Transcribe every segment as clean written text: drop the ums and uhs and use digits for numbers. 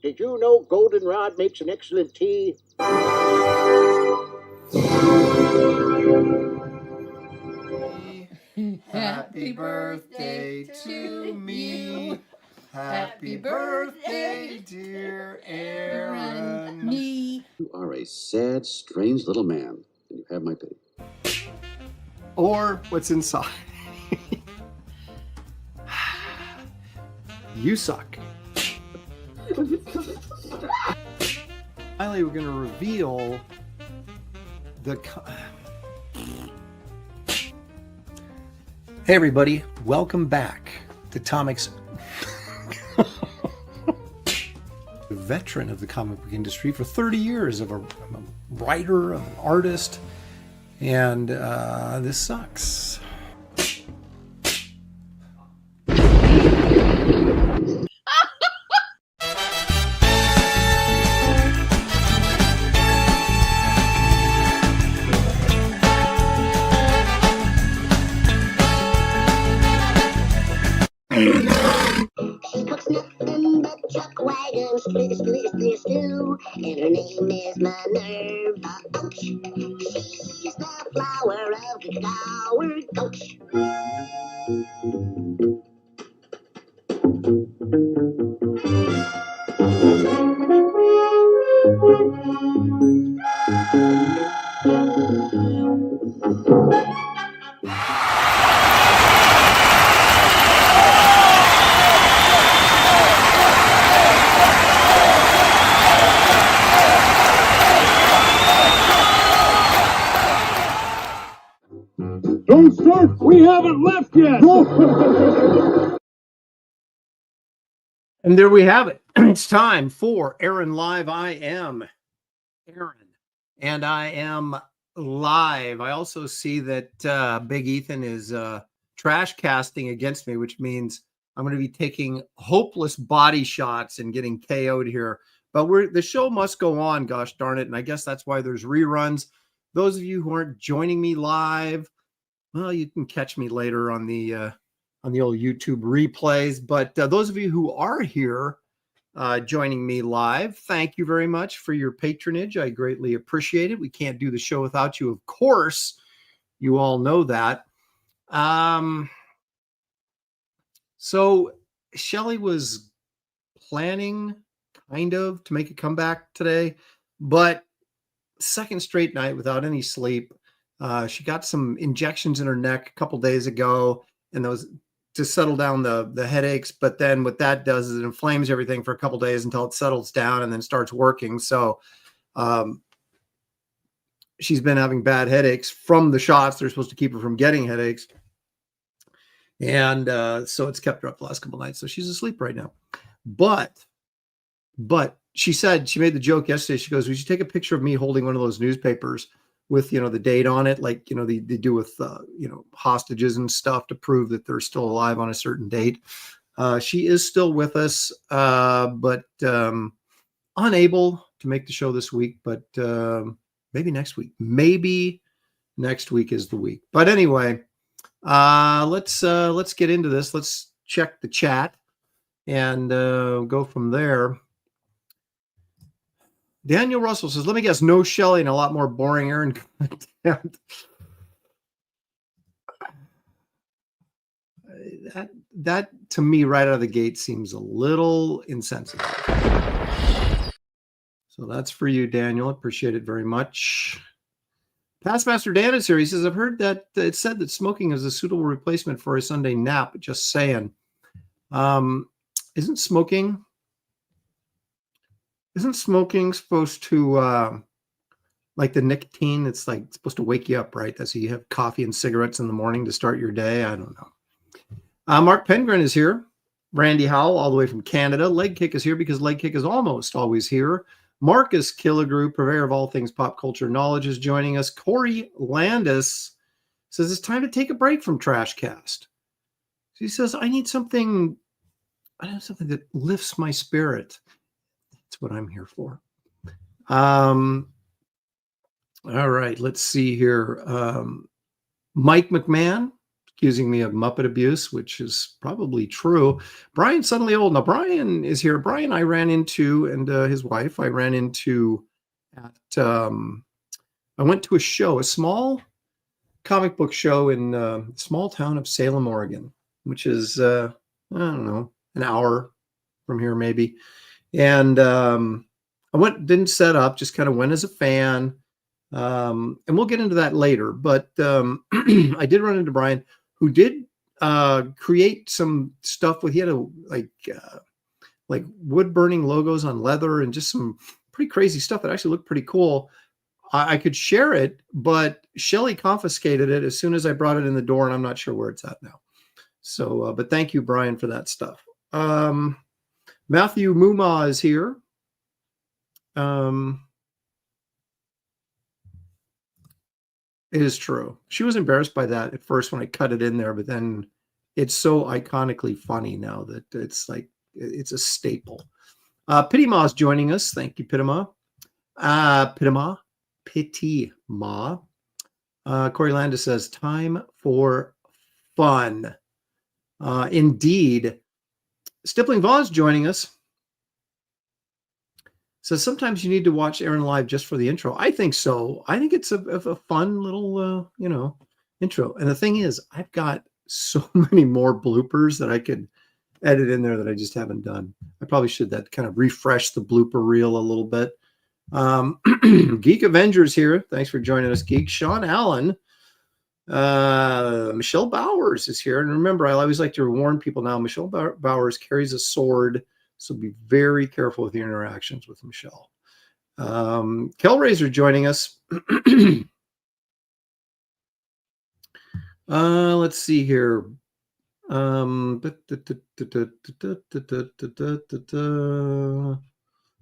Did you know goldenrod makes an excellent tea? Happy birthday to me. Happy birthday, dear Aaron. Me. You are a sad, strange little man, and you have my pity. Or what's inside. You suck. Finally, we're going to reveal the... Hey, everybody. Welcome back to Tomic's... veteran of the comic book industry for 30 years, I'm a writer, I'm an artist, and this sucks. Stew, and her name is Minerva Oaks. She's the flower of Coward Coach. Don't start! We haven't left yet! And there we have it. It's time for Aaron Live. I am Aaron, and I am live. I also see that Big Ethan is trash casting against me, which means I'm going to be taking hopeless body shots and getting KO'd here. But the show must go on, gosh darn it. And I guess that's why there's reruns. Those of you who aren't joining me live, well, you can catch me later on the old YouTube replays. But those of you who are here joining me live, thank you very much for your patronage. I greatly appreciate it. We can't do the show without you, of course. You all know that. So Shelley was planning kind of to make a comeback today, but second straight night without any sleep. She got some injections in her neck a couple days ago, and those to settle down the headaches. But then what that does is it inflames everything for a couple days until it settles down and then starts working. So she's been having bad headaches from the shots. They're supposed to keep her from getting headaches. And so it's kept her up the last couple nights. So she's asleep right now. But she said, she made the joke yesterday. She goes, we should take a picture of me holding one of those newspapers with, the date on it, like, they do with, hostages and stuff to prove that they're still alive on a certain date. She is still with us, but unable to make the show this week, but maybe next week. Maybe next week is the week. But anyway, let's get into this. Let's check the chat and go from there. Daniel Russell says, let me guess, no Shelley and a lot more boring Aaron content. That to me right out of the gate seems a little insensitive. So that's for you, Daniel. Appreciate it very much. Pastmaster Dan is here. He says, I've heard that it's said that smoking is a suitable replacement for a Sunday nap. Just saying. Isn't smoking supposed to, like the nicotine, it's like supposed to wake you up, right? That's so you have coffee and cigarettes in the morning to start your day. I don't know. Mark Pengren is here. Randy Howell, all the way from Canada. Leg Kick is here because Leg Kick is almost always here. Marcus Killigrew, purveyor of all things pop culture knowledge, is joining us. Corey Landis says it's time to take a break from Trashcast. He says, I need something that lifts my spirit. That's what I'm here for. All right, let's see here. Mike McMahon, accusing me of Muppet abuse, which is probably true. Brian Suddenly Old. Now, Brian is here. Brian, I ran into, and his wife, I ran into at, I went to a show, a small comic book show in a small town of Salem, Oregon, which is, I don't know, an hour from here maybe. And I didn't set up, just kind of went as a fan. And we'll get into that later. But I did run into Brian, who did create some stuff with, he had like wood burning logos on leather and just some pretty crazy stuff that actually looked pretty cool. I could share it, but Shelley confiscated it as soon as I brought it in the door, and I'm not sure where it's at now. So, but thank you, Brian, for that stuff. Matthew Muma is here. It is true. She was embarrassed by that at first when I cut it in there, but then it's so iconically funny now that it's like, it's a staple. Pittima is joining us. Thank you, Pittima. Pittima. Corey Landis says, time for fun. Indeed. Stippling Vaughn's joining us. Says, sometimes you need to watch Aaron live just for the intro. I think so. I think it's a fun little, intro. And the thing is, I've got so many more bloopers that I could edit in there that I just haven't done. I probably should that kind of refresh the blooper reel a little bit. Geek Avengers here. Thanks for joining us, Geek. Sean Allen. Michelle Bowers is here. And remember, I always like to warn people now, Michelle Bowers carries a sword, so be very careful with your interactions with Michelle. Kelraiser joining us. Let's see here.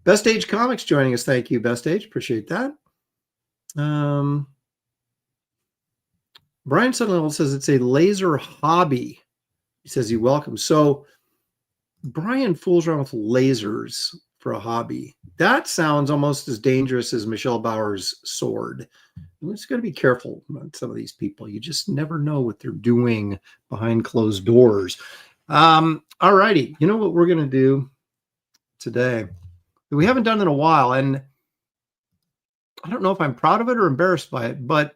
Best Age Comics joining us. Thank you, Best Age. Appreciate that. Brian Sutherland says it's a laser hobby. He says he welcomes. So Brian fools around with lasers for a hobby. That sounds almost as dangerous as Michelle Bauer's sword. We just got to be careful about some of these people. You just never know what they're doing behind closed doors. All righty. You know what we're going to do today? We haven't done in a while, and I don't know if I'm proud of it or embarrassed by it, but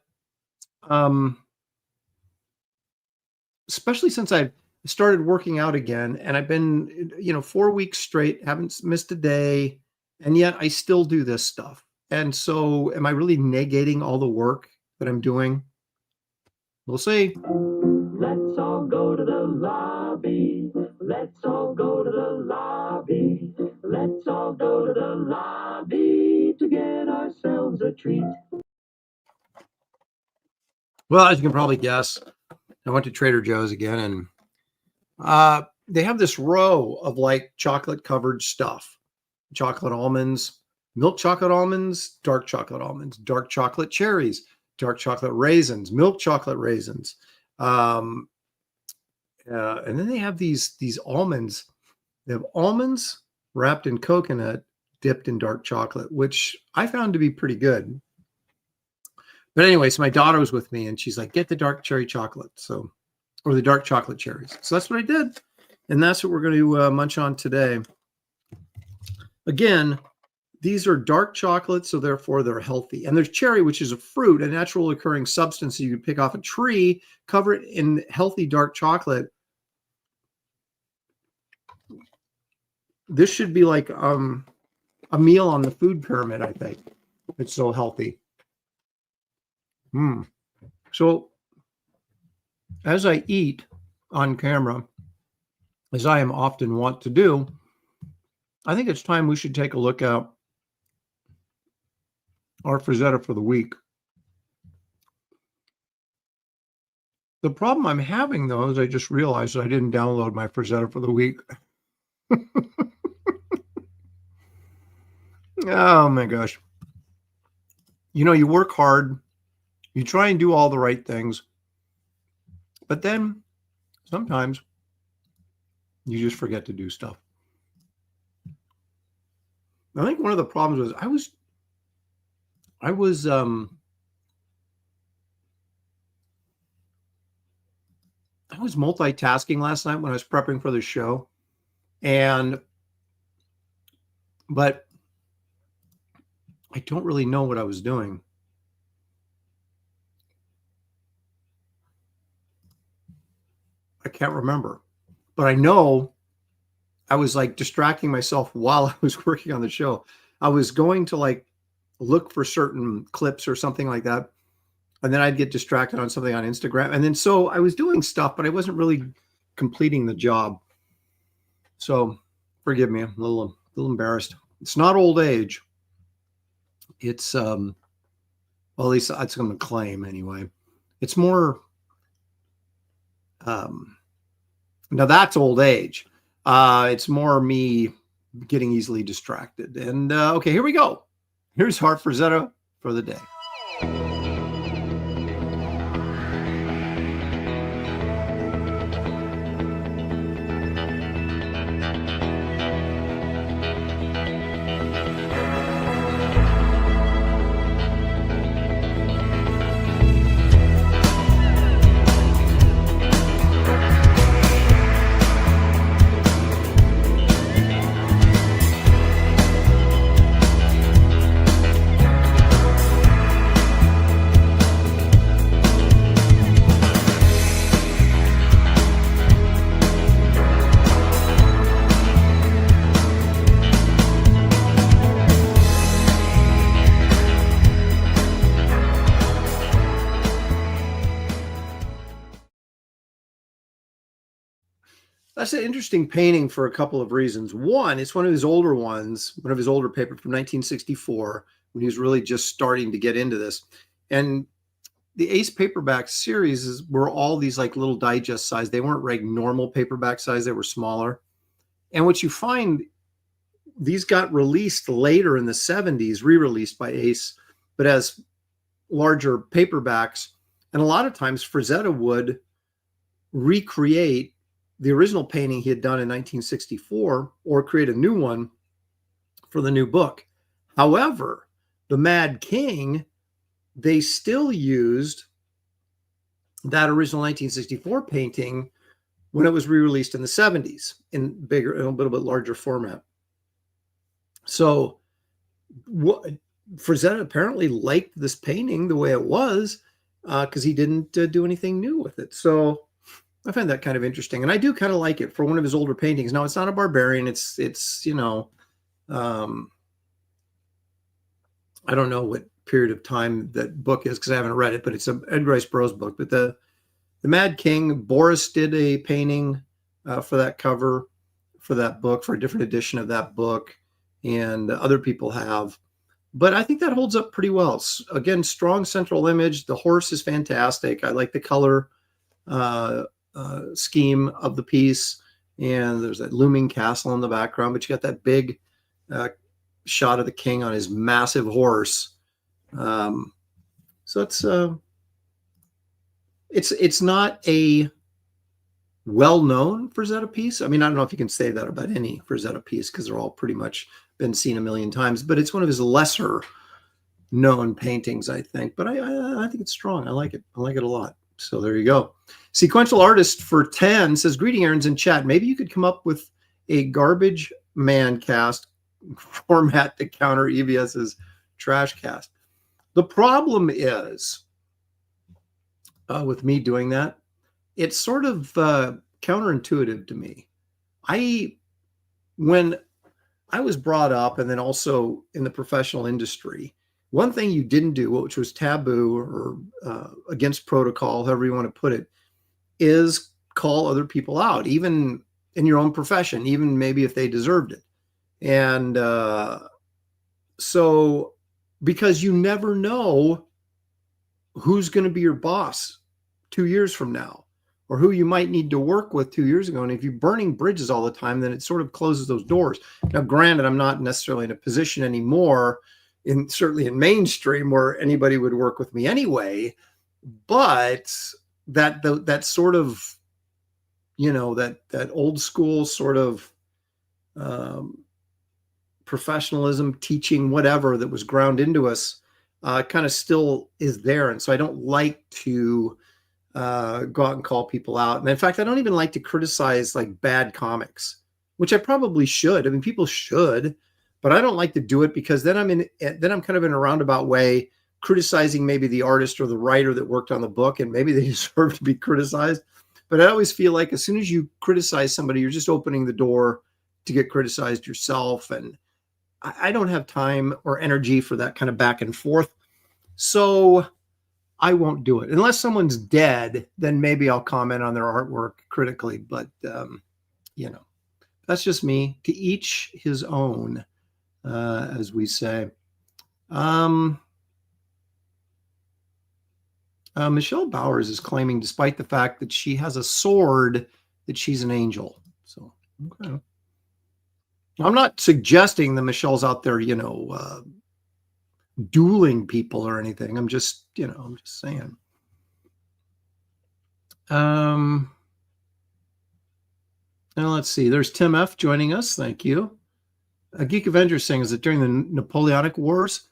especially since I've started working out again, and I've been, 4 weeks straight, haven't missed a day, and yet I still do this stuff. And so am I really negating all the work that I'm doing? We'll see. Let's all go to the lobby. Let's all go to the lobby. Let's all go to the lobby to get ourselves a treat. Well, as you can probably guess, I went to Trader Joe's again, and they have this row of like chocolate covered stuff. Chocolate almonds, milk chocolate almonds, dark chocolate cherries, dark chocolate raisins, milk chocolate raisins. And then they have these almonds. They have almonds wrapped in coconut, dipped in dark chocolate, which I found to be pretty good. But anyway, so my daughter was with me, and she's like, get the dark cherry chocolate. Or the dark chocolate cherries. So that's what I did. And that's what we're going to munch on today. Again, these are dark chocolate, so therefore they're healthy. And there's cherry, which is a fruit, a natural occurring substance that you can pick off a tree, cover it in healthy dark chocolate. This should be like a meal on the food pyramid, I think. It's so healthy. So as I eat on camera, as I am often wont to do, I think it's time we should take a look at our Frazetta for the week. The problem I'm having, though, is I just realized I didn't download my Frazetta for the week. Oh, my gosh. You work hard. You try and do all the right things. But then sometimes you just forget to do stuff. I think one of the problems was I was multitasking last night when I was prepping for the show, but I don't really know what I was doing. I can't remember, but I know I was like distracting myself while I was working on the show. I was going to like look for certain clips or something like that, and then I'd get distracted on something on Instagram. And then so I was doing stuff, but I wasn't really completing the job. So forgive me, I'm a little embarrassed. It's not old age. It's well, at least that's what I'm gonna claim anyway. It's more now that's old age. It's more me getting easily distracted. And okay, here we go. Here's Heart Frazetta for the day. That's an interesting painting for a couple of reasons. One, it's one of his older ones, one of his older papers from 1964, when he was really just starting to get into this. And the Ace paperback series were all these like little digest size. They weren't like normal paperback size. They were smaller. And what you find, these got released later in the 70s, re-released by Ace, but as larger paperbacks. And a lot of times Frazetta would recreate the original painting he had done in 1964 or create a new one for the new book. However, the Mad King, they still used that original 1964 painting when it was re-released in the 70s in bigger, in a little bit larger format. So Frazetta apparently liked this painting the way it was because he didn't do anything new with it. So I find that kind of interesting, and I do kind of like it for one of his older paintings. Now, it's not a barbarian. It's you know, I don't know what period of time that book is because I haven't read it, but it's a Edgar Rice Burroughs book. But the Mad King, Boris did a painting for that cover for that book, for a different edition of that book, and other people have. But I think that holds up pretty well. Again, strong central image. The horse is fantastic. I like the color scheme of the piece, and there's that looming castle in the background, but you got that big shot of the king on his massive horse. So it's not a well-known Frazetta piece. I mean, I don't know if you can say that about any Frazetta piece because they're all pretty much been seen a million times, but it's one of his lesser known paintings, I think. But I think it's strong. I like it. I like it a lot. So there you go. Sequential Artist for 10 says, greeting, Aaron's in chat. Maybe you could come up with a garbage man cast format to counter EBS's trash cast. The problem is with me doing that, it's sort of counterintuitive to me. When I was brought up and then also in the professional industry, one thing you didn't do, which was taboo or against protocol, however you want to put it, is call other people out, even in your own profession, even maybe if they deserved it. And so, because you never know who's going to be your boss 2 years from now, or who you might need to work with 2 years ago. And if you're burning bridges all the time, then it sort of closes those doors. Now, granted, I'm not necessarily in a position anymore, certainly in mainstream, where anybody would work with me anyway, but that sort of, you know, that old school sort of professionalism, teaching, whatever, that was ground into us kind of still is there. And so I don't like to go out and call people out. And in fact, I don't even like to criticize like bad comics, which I probably should. I mean, people should, but I don't like to do it because then I'm kind of in a roundabout way criticizing maybe the artist or the writer that worked on the book, and maybe they deserve to be criticized. But I always feel like as soon as you criticize somebody, you're just opening the door to get criticized yourself. And I don't have time or energy for that kind of back and forth. So I won't do it unless someone's dead. Then maybe I'll comment on their artwork critically. But, that's just me. To each his own, as we say. Michelle Bowers is claiming, despite the fact that she has a sword, that she's an angel. So, okay. I'm not suggesting that Michelle's out there, dueling people or anything. I'm just saying. Now let's see. There's Tim F joining us. Thank you. Geek Avenger saying, is it during the Napoleonic Wars?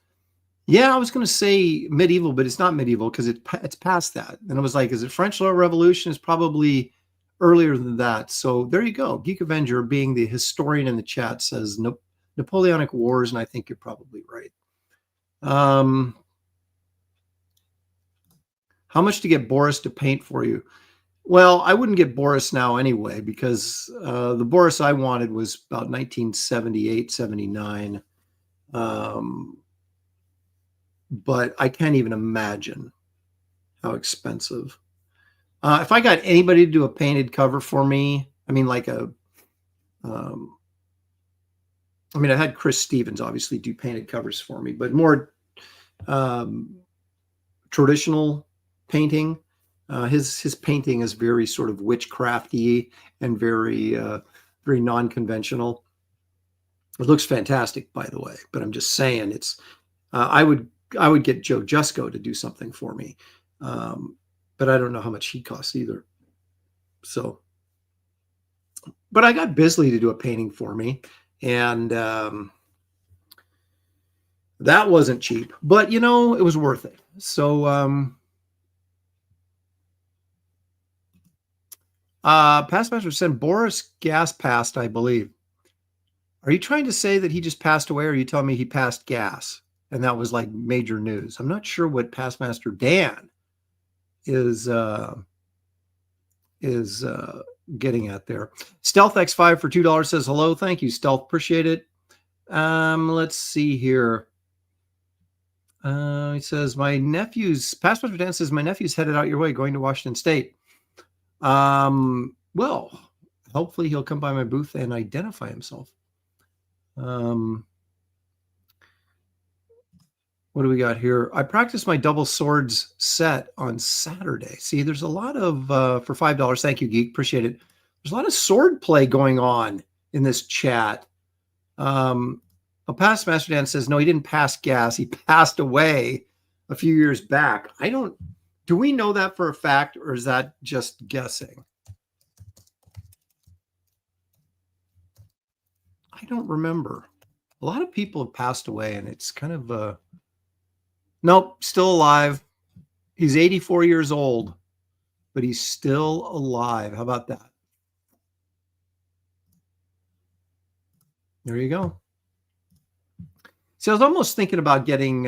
Yeah, I was going to say medieval, but it's not medieval because it's past that. And I was like, is it French Revolution? It's probably earlier than that. So there you go. Geek Avenger, being the historian in the chat, says Napoleonic Wars, and I think you're probably right. How much to get Boris to paint for you? Well, I wouldn't get Boris now anyway, because the Boris I wanted was about 1978, 79. But I can't even imagine how expensive. If I got anybody to do a painted cover for me, I mean, like I had Chris Stevens obviously do painted covers for me, but more traditional painting. His painting is very sort of witchcrafty and very non-conventional. It looks fantastic, by the way, but I'm just saying it's. I would get Joe Jusko to do something for me, but I don't know how much he costs either. So, but I got Bisley to do a painting for me, and that wasn't cheap, but it was worth it. So, Pastmaster said Boris Gas passed, I believe. Are you trying to say that he just passed away, or are you telling me he passed gas? And that was like major news. I'm not sure what Pastmaster Dan is getting at there. Stealth X5 for $2 says hello. Thank you, Stealth. Appreciate it. Let's see here. He says Pastmaster Dan says my nephew's headed out your way, going to Washington State. Well, hopefully he'll come by my booth and identify himself. What do we got here? I practiced my double swords set on Saturday. See, there's a lot of, for $5. Thank you, Geek. Appreciate it. There's a lot of sword play going on in this chat. Pastmaster Dan says, no, he didn't pass gas. He passed away a few years back. Do we know that for a fact, or is that just guessing? I don't remember. A lot of people have passed away, and it's kind of nope, still alive. He's 84 years old, but he's still alive. How about that? There you go. See, I was almost thinking about getting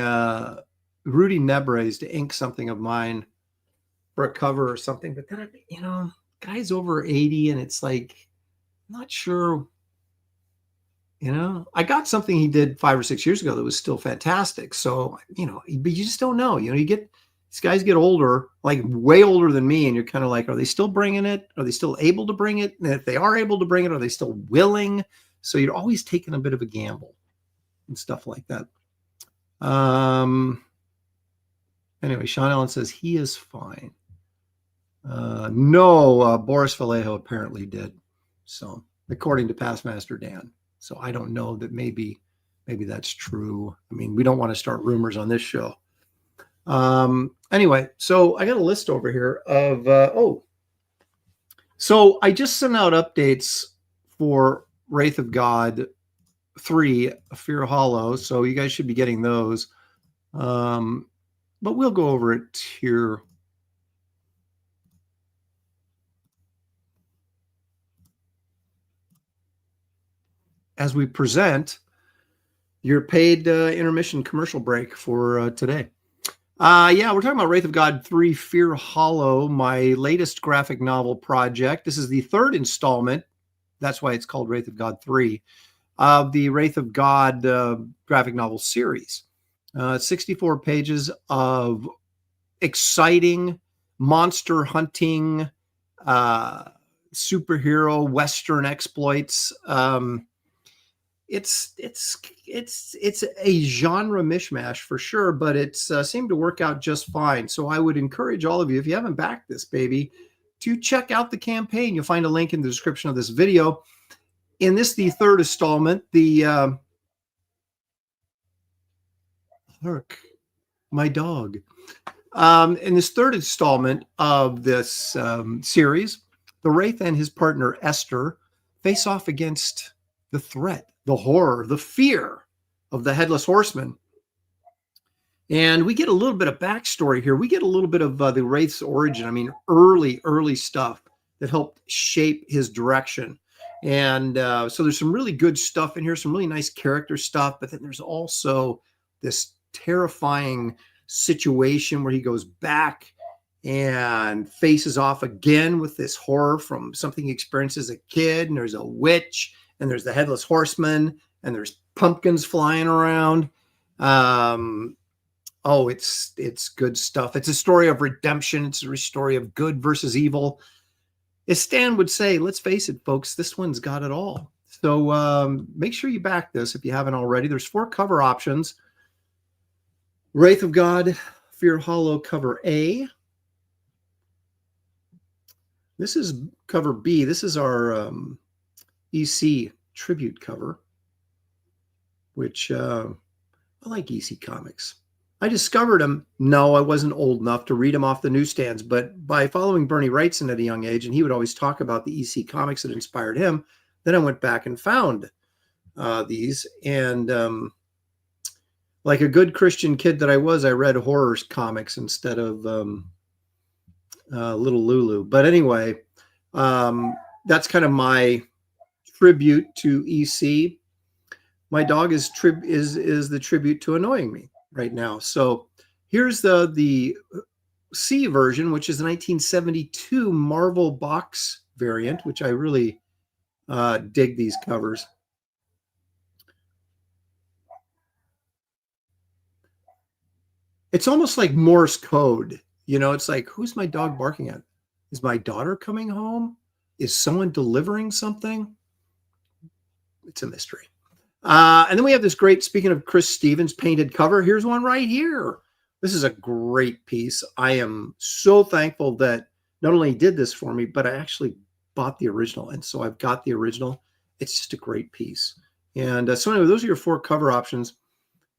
Rudy Nebres to ink something of mine for a cover or something, but then, guy's over 80, and it's like, I'm not sure. I got something he did 5 or 6 years ago that was still fantastic. So, but you just don't know. These guys get older, like way older than me, and you're kind of like, are they still bringing it? Are they still able to bring it? And if they are able to bring it, are they still willing? So you're always taking a bit of a gamble and stuff like that. Anyway, Sean Allen says he is fine. No, Boris Vallejo apparently did. So, according to Pastmaster Dan. So I don't know that maybe that's true. I mean, we don't want to start rumors on this show. Anyway, so I got a list over here of, so I just sent out updates for Wraith of God 3, Fear Hollow. So you guys should be getting those. But we'll go over it here. as we present your paid intermission commercial break for today. Yeah, we're talking about Wraith of God 3 Fear Hollow, my latest graphic novel project. This is the third installment. That's why it's called Wraith of God 3 of the Wraith of God graphic novel series. 64 pages of exciting monster hunting, superhero Western exploits. It's a genre mishmash for sure, but it's seemed to work out just fine. So I would encourage all of you, if you haven't backed this baby, to check out the campaign. You'll find a link in the description of this video. In this, the third installment, the look, my dog. In this third installment of this series, the Wraith and his partner Esther face off against the threat, the horror, the fear of the Headless Horseman. And we get a little bit of backstory here. We get a little bit of the Wraith's origin. I mean, early stuff that helped shape his direction. And so there's some really good stuff in here, some really nice character stuff. But then there's also this terrifying situation where he goes back and faces off again with this horror from something he experienced as a kid. And there's a witch, and there's the Headless Horseman, and there's pumpkins flying around. Oh, it's good stuff. It's a story of redemption. It's a story of good versus evil. As Stan would say, let's face it, folks, this one's got it all. So make sure you back this if you haven't already. There's 4 cover options. Wraith of God, Fear Hollow, cover A. This is cover B. This is our EC tribute cover, which I like EC comics. I discovered them. No, I wasn't old enough to read them off the newsstands, but by following Bernie Wrightson at a young age, and he would always talk about the EC comics that inspired him, then I went back and found these. And like a good Christian kid that I was, I read horror comics instead of Little Lulu. But anyway, that's kind of my tribute to EC. My dog is the tribute to annoying me right now. So here's the C version, which is the 1972 Marvel box variant, which I really dig these covers. It's almost like Morse code. You know, it's like, who's my dog barking at? Is my daughter coming home? Is someone delivering something? It's a mystery. And then we have this great, speaking of Chris Stevens, painted cover. Here's one right here. This is a great piece. I am so thankful that not only he did this for me, but I actually bought the original. And so I've got the original. It's just a great piece. And so anyway, those are your 4 cover options.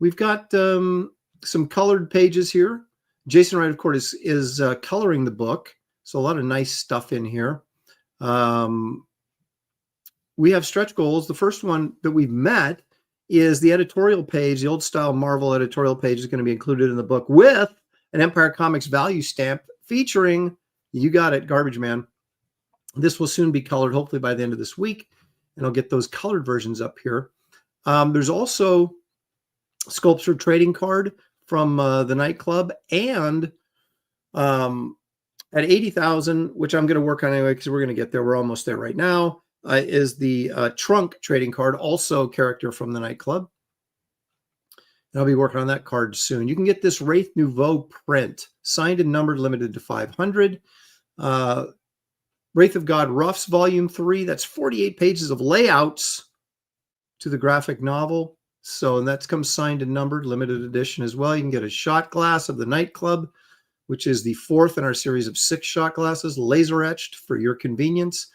We've got some colored pages here. Jason Wright, of course, is coloring the book. So a lot of nice stuff in here. We have stretch goals. The first one that we've met is the editorial page. The old style Marvel editorial page is going to be included in the book with an Empire Comics value stamp featuring, you got it, Garbage Man. This will soon be colored, hopefully by the end of this week, and I'll get those colored versions up here. There's also a sculpture trading card from the nightclub, and at 80,000, which I'm going to work on anyway because we're going to get there. We're almost there right now. Is the trunk trading card, also character from the nightclub. And I'll be working on that card soon. You can get this Wraith Nouveau print, signed and numbered, limited to 500. Wraith of God Roughs Volume 3. That's 48 pages of layouts to the graphic novel. So, and that comes signed and numbered, limited edition as well. You can get a shot glass of the nightclub, which is the 4th in our series of 6 shot glasses, laser etched for your convenience.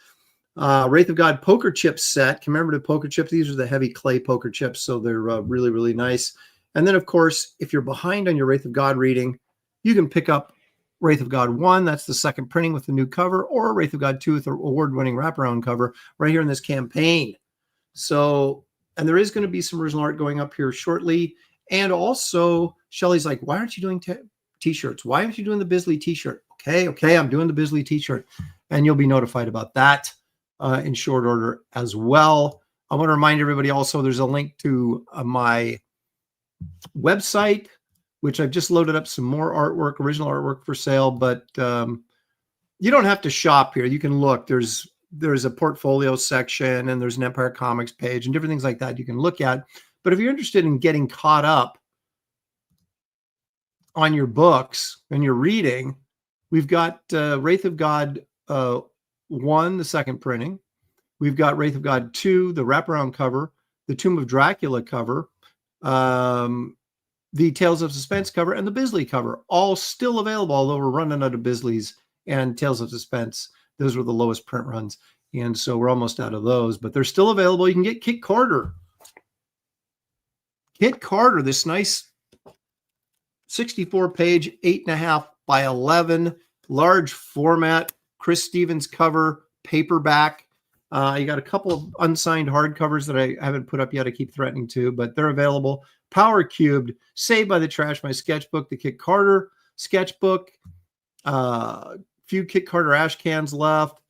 Wraith of God poker chip set, commemorative poker chips. These are the heavy clay poker chips, so they're really, really nice. And then, of course, if you're behind on your Wraith of God reading, you can pick up Wraith of God 1. That's the second printing with the new cover, or Wraith of God 2 with the award-winning wraparound cover right here in this campaign. So, and there is going to be some original art going up here shortly. And also, Shelley's like, why aren't you doing t-shirts? Why aren't you doing the Bisley t-shirt? Okay, I'm doing the Bisley t-shirt. And you'll be notified about that in short order as well. I want to remind everybody also there's a link to my website, which I've just loaded up some more artwork, original artwork for sale, but you don't have to shop here. You can look. There's a portfolio section and there's an Empire Comics page and different things like that you can look at. But if you're interested in getting caught up on your books and your reading, we've got Wraith of God 1, the second printing. We've got Wraith of God 2, the wraparound cover, the Tomb of Dracula cover, the Tales of Suspense cover, and the Bisley cover, all still available, although we're running out of Bisleys and Tales of Suspense. Those were the lowest print runs. And so we're almost out of those, but they're still available. You can get Kit Carter. Kit Carter, this nice 64-page, 8.5 by 11, large format, Chris Stevens cover, paperback. You got a couple of unsigned hardcovers that I haven't put up yet. I keep threatening to, but they're available. Power Cubed, Saved by the Trash, my sketchbook, the Kit Carter sketchbook, few Kit Carter ash cans left,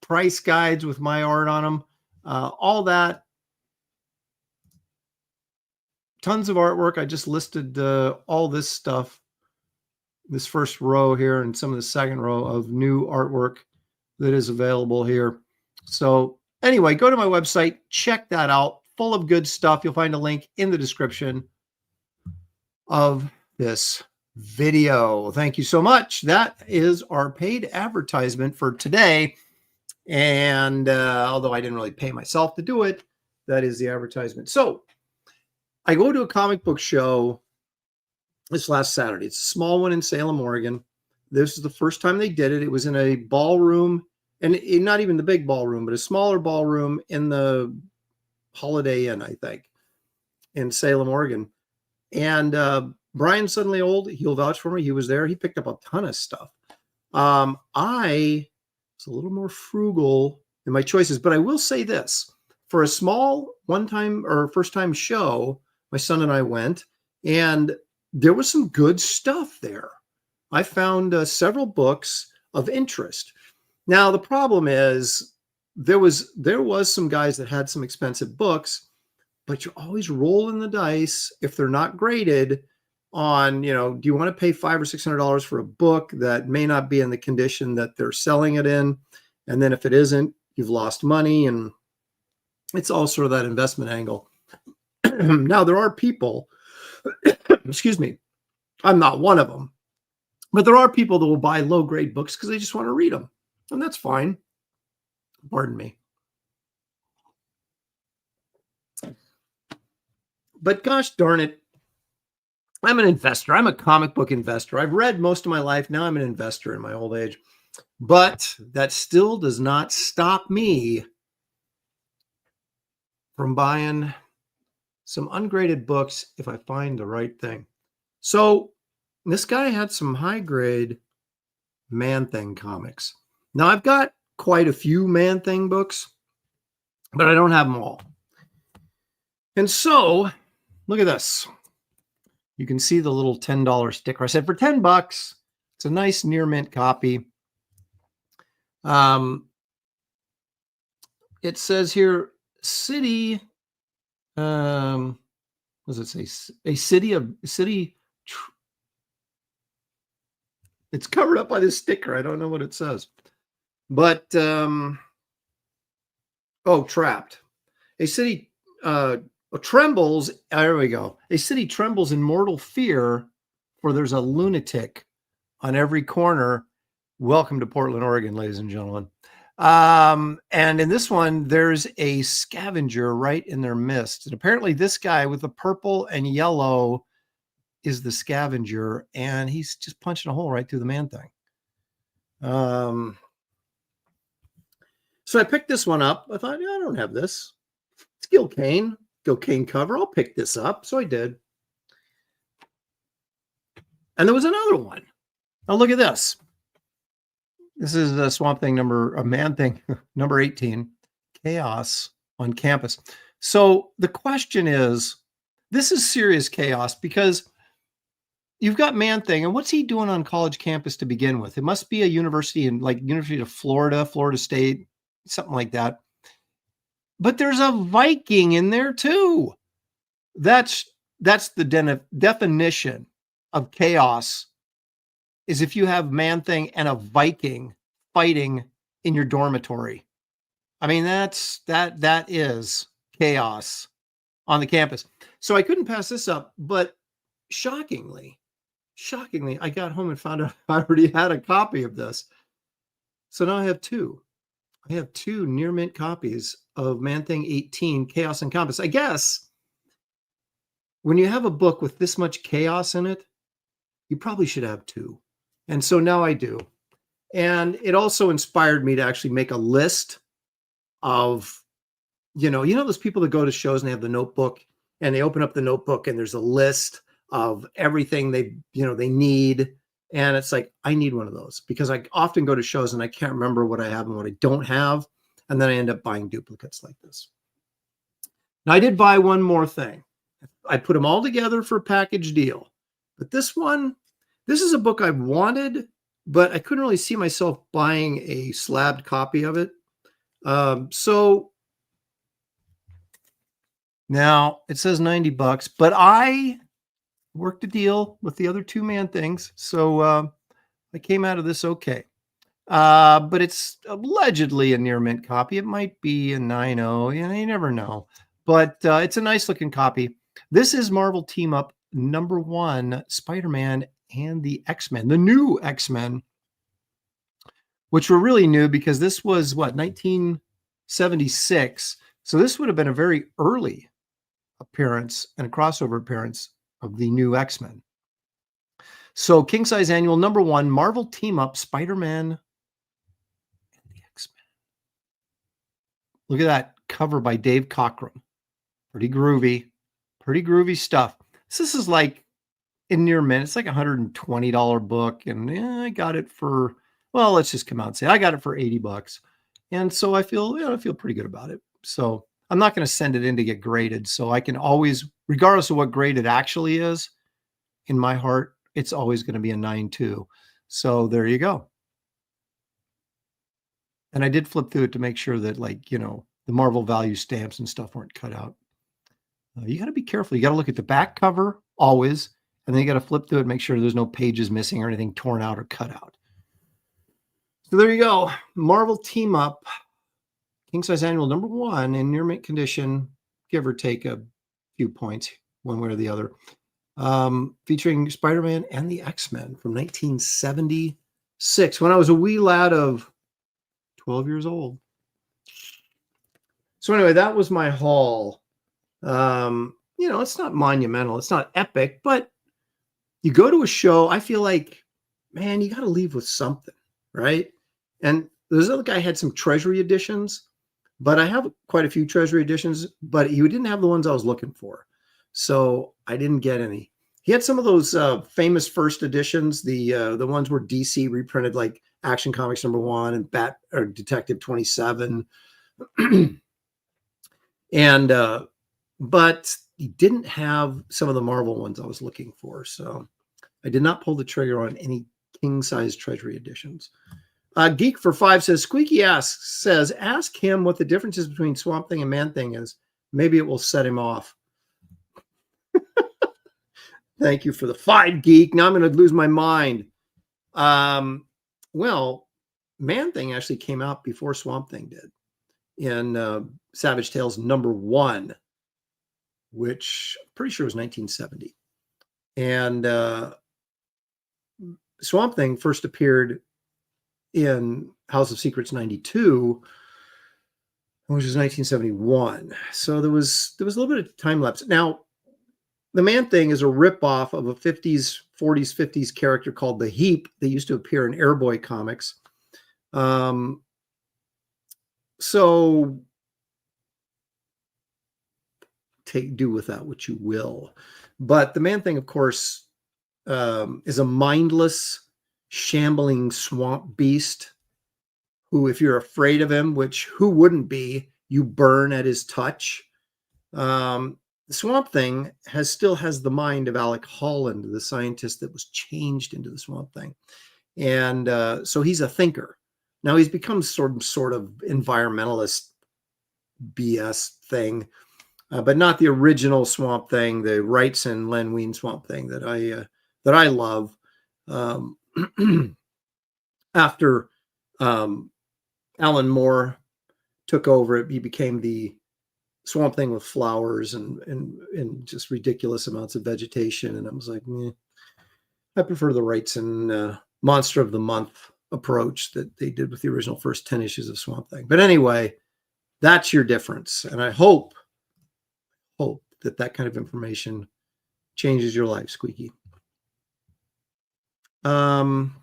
price guides with my art on them, all that. Tons of artwork. I just listed all this stuff, this first row here and some of the second row of new artwork that is available here. So anyway, go to my website, check that out. Full of good stuff. You'll find a link in the description of this video. Thank you so much. That is our paid advertisement for today. And although I didn't really pay myself to do it, that is the advertisement. So I go to a comic book show this last Saturday. It's a small one in Salem, Oregon. This is the first time they did it. It was in a ballroom, and not even the big ballroom, but a smaller ballroom in the Holiday Inn, I think, in Salem, Oregon. And Brian Suddenly Old, he'll vouch for me. He was there. He picked up a ton of stuff. I was a little more frugal in my choices, but I will say this. For a small one-time or first-time show, my son and I went, and there was some good stuff there. I found several books of interest. Now, the problem is there was some guys that had some expensive books, but you're always rolling the dice if they're not graded on, do you want to pay $500 or $600 for a book that may not be in the condition that they're selling it in? And then if it isn't, you've lost money, and it's all sort of that investment angle. Now, there are people, excuse me, I'm not one of them, but there are people that will buy low-grade books because they just want to read them, and that's fine. Pardon me. But gosh darn it, I'm an investor. I'm a comic book investor. I've read most of my life. Now I'm an investor in my old age. But that still does not stop me from buying some ungraded books if I find the right thing. So this guy had some high-grade Man-Thing comics. Now, I've got quite a few Man-Thing books, but I don't have them all. And so, look at this. You can see the little $10 sticker. I said for $10, it's a nice near mint copy. It says here, city, what does it say? It's covered up by this sticker. I don't know what it says. But, trapped. A city trembles. There we go. A city trembles in mortal fear, for there's a lunatic on every corner. Welcome to Portland, Oregon, ladies and gentlemen. And in this one, there's a scavenger right in their midst. And apparently this guy with the purple and yellow is the scavenger, and he's just punching a hole right through the Man-Thing. So I picked this one up. I thought, I don't have this. It's Gil Kane cover. I'll pick this up. So I did. And there was another one. Now look at this. This is the Swamp Thing Man-Thing number 18, Chaos on Campus. So the question is, this is serious chaos because you've got Man-Thing, and what's he doing on college campus to begin with? It must be a university in like University of Florida, Florida State, something like that. But there's a Viking in there too. That's the definition of chaos, is if you have Man-Thing and a Viking fighting in your dormitory. I mean, that is chaos on the campus. So I couldn't pass this up, but shockingly, I got home and found out I already had a copy of this. So now I have two. I have two near mint copies of Man-Thing 18, Chaos and Compass. I guess when you have a book with this much chaos in it, you probably should have two. And so now I do. And it also inspired me to actually make a list of, you know those people that go to shows and they have the notebook and they open up the notebook and there's a list of everything they need. And it's like, I need one of those because I often go to shows and I can't remember what I have and what I don't have. And then I end up buying duplicates like this. Now I did buy one more thing. I put them all together for a package deal. But this is a book I wanted, but I couldn't really see myself buying a slabbed copy of it. So now it says $90, but I worked a deal with the other two Man-Things. So I came out of this okay. But it's allegedly a near mint copy. It might be a 9.0. You never know. But it's a nice looking copy. This is Marvel Team Up #1, Spider-Man and the X-Men, the new X-Men, which were really new because this was 1976. So this would have been a very early appearance and a crossover appearance of the new X-Men. So King Size Annual #1, Marvel Team Up, Spider-Man and the X-Men. Look at that cover by Dave Cockrum. Pretty groovy stuff. This is like in near mint. It's like $120 book. And I got it for, well, let's just come out and say I got it for $80. And so I feel pretty good about it. So I'm not going to send it in to get graded. So I can always, regardless of what grade it actually is, in my heart, it's always going to be a 9.2. So there you go. And I did flip through it to make sure that, the Marvel value stamps and stuff weren't cut out. You got to be careful. You got to look at the back cover always, and then you got to flip through it, make sure there's no pages missing or anything torn out or cut out. So there you go. Marvel Team Up, King Size Annual #1 in near mint condition, give or take a few points one way or the other. Featuring Spider-Man and the X-Men from 1976, when I was a wee lad of 12 years old. So anyway, that was my haul. It's not monumental. It's not epic, but you go to a show, I feel like, man, you got to leave with something, right? And this other guy had some treasury editions, but I have quite a few treasury editions, but he didn't have the ones I was looking for. So I didn't get any. He had some of those famous first editions, the ones where DC reprinted like Action Comics #1 and Detective 27. And but he didn't have some of the Marvel ones I was looking for. So I did not pull the trigger on any king size treasury editions. Geek for 5 says, Squeaky says, ask him what the differences between Swamp Thing and Man-Thing is. Maybe it will set him off. Thank you for the 5, Geek. Now I'm going to lose my mind. Well, Man-Thing actually came out before Swamp Thing did in Savage Tales #1, which I'm pretty sure was 1970. And Swamp Thing first appeared in House of Secrets '92, which is 1971. So there was a little bit of time lapse. Now, the Man-Thing is a ripoff of a 40s, 50s character called the Heap that used to appear in Airboy comics. So do with that what you will. But the Man-Thing, of course, is a mindless, shambling swamp beast who, if you're afraid of him, which who wouldn't be, you burn at his touch. The Swamp Thing still has the mind of Alec Holland, the scientist that was changed into the Swamp Thing. And so he's a thinker. Now he's become sort of environmentalist BS thing, but not the original Swamp Thing, the Wrightson Len Wein Swamp Thing that I love. After Alan Moore took over it, he became the Swamp Thing with flowers and just ridiculous amounts of vegetation. And I was like, I prefer the Wrightson Monster of the Month approach that they did with the original first 10 issues of Swamp Thing. But anyway, that's your difference. And I hope that kind of information changes your life, Squeaky. Captain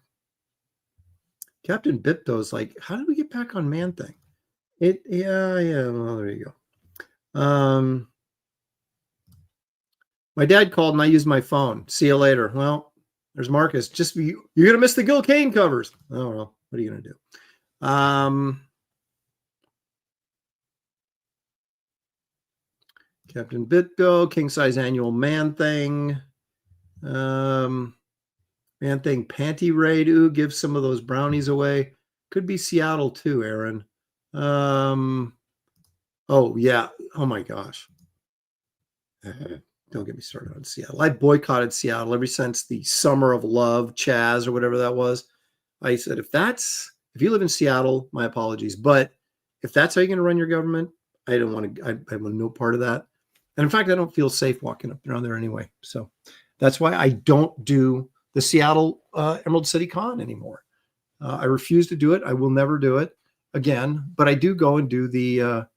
Bipto's like, how did we get back on Man Thing? Yeah, well, there you go. My dad called and I used my phone. See you later. Well, there's Marcus. You're gonna miss the Gil Kane covers. Oh well, what are you gonna do? Captain Bitgo, King Size Annual Man Thing. Man Thing Panty Raid. Ooh, give some of those brownies away. Could be Seattle too, Aaron. Oh yeah. Oh my gosh. Don't get me started on Seattle. I boycotted Seattle ever since the Summer of Love, Chaz, or whatever that was. I said, if you live in Seattle, my apologies. But if that's how you're going to run your government, I don't want to, I want no part of that. And in fact, I don't feel safe walking up around there anyway. So that's why I don't do the Seattle Emerald City Con anymore. I refuse to do it. I will never do it again. But I do go and do the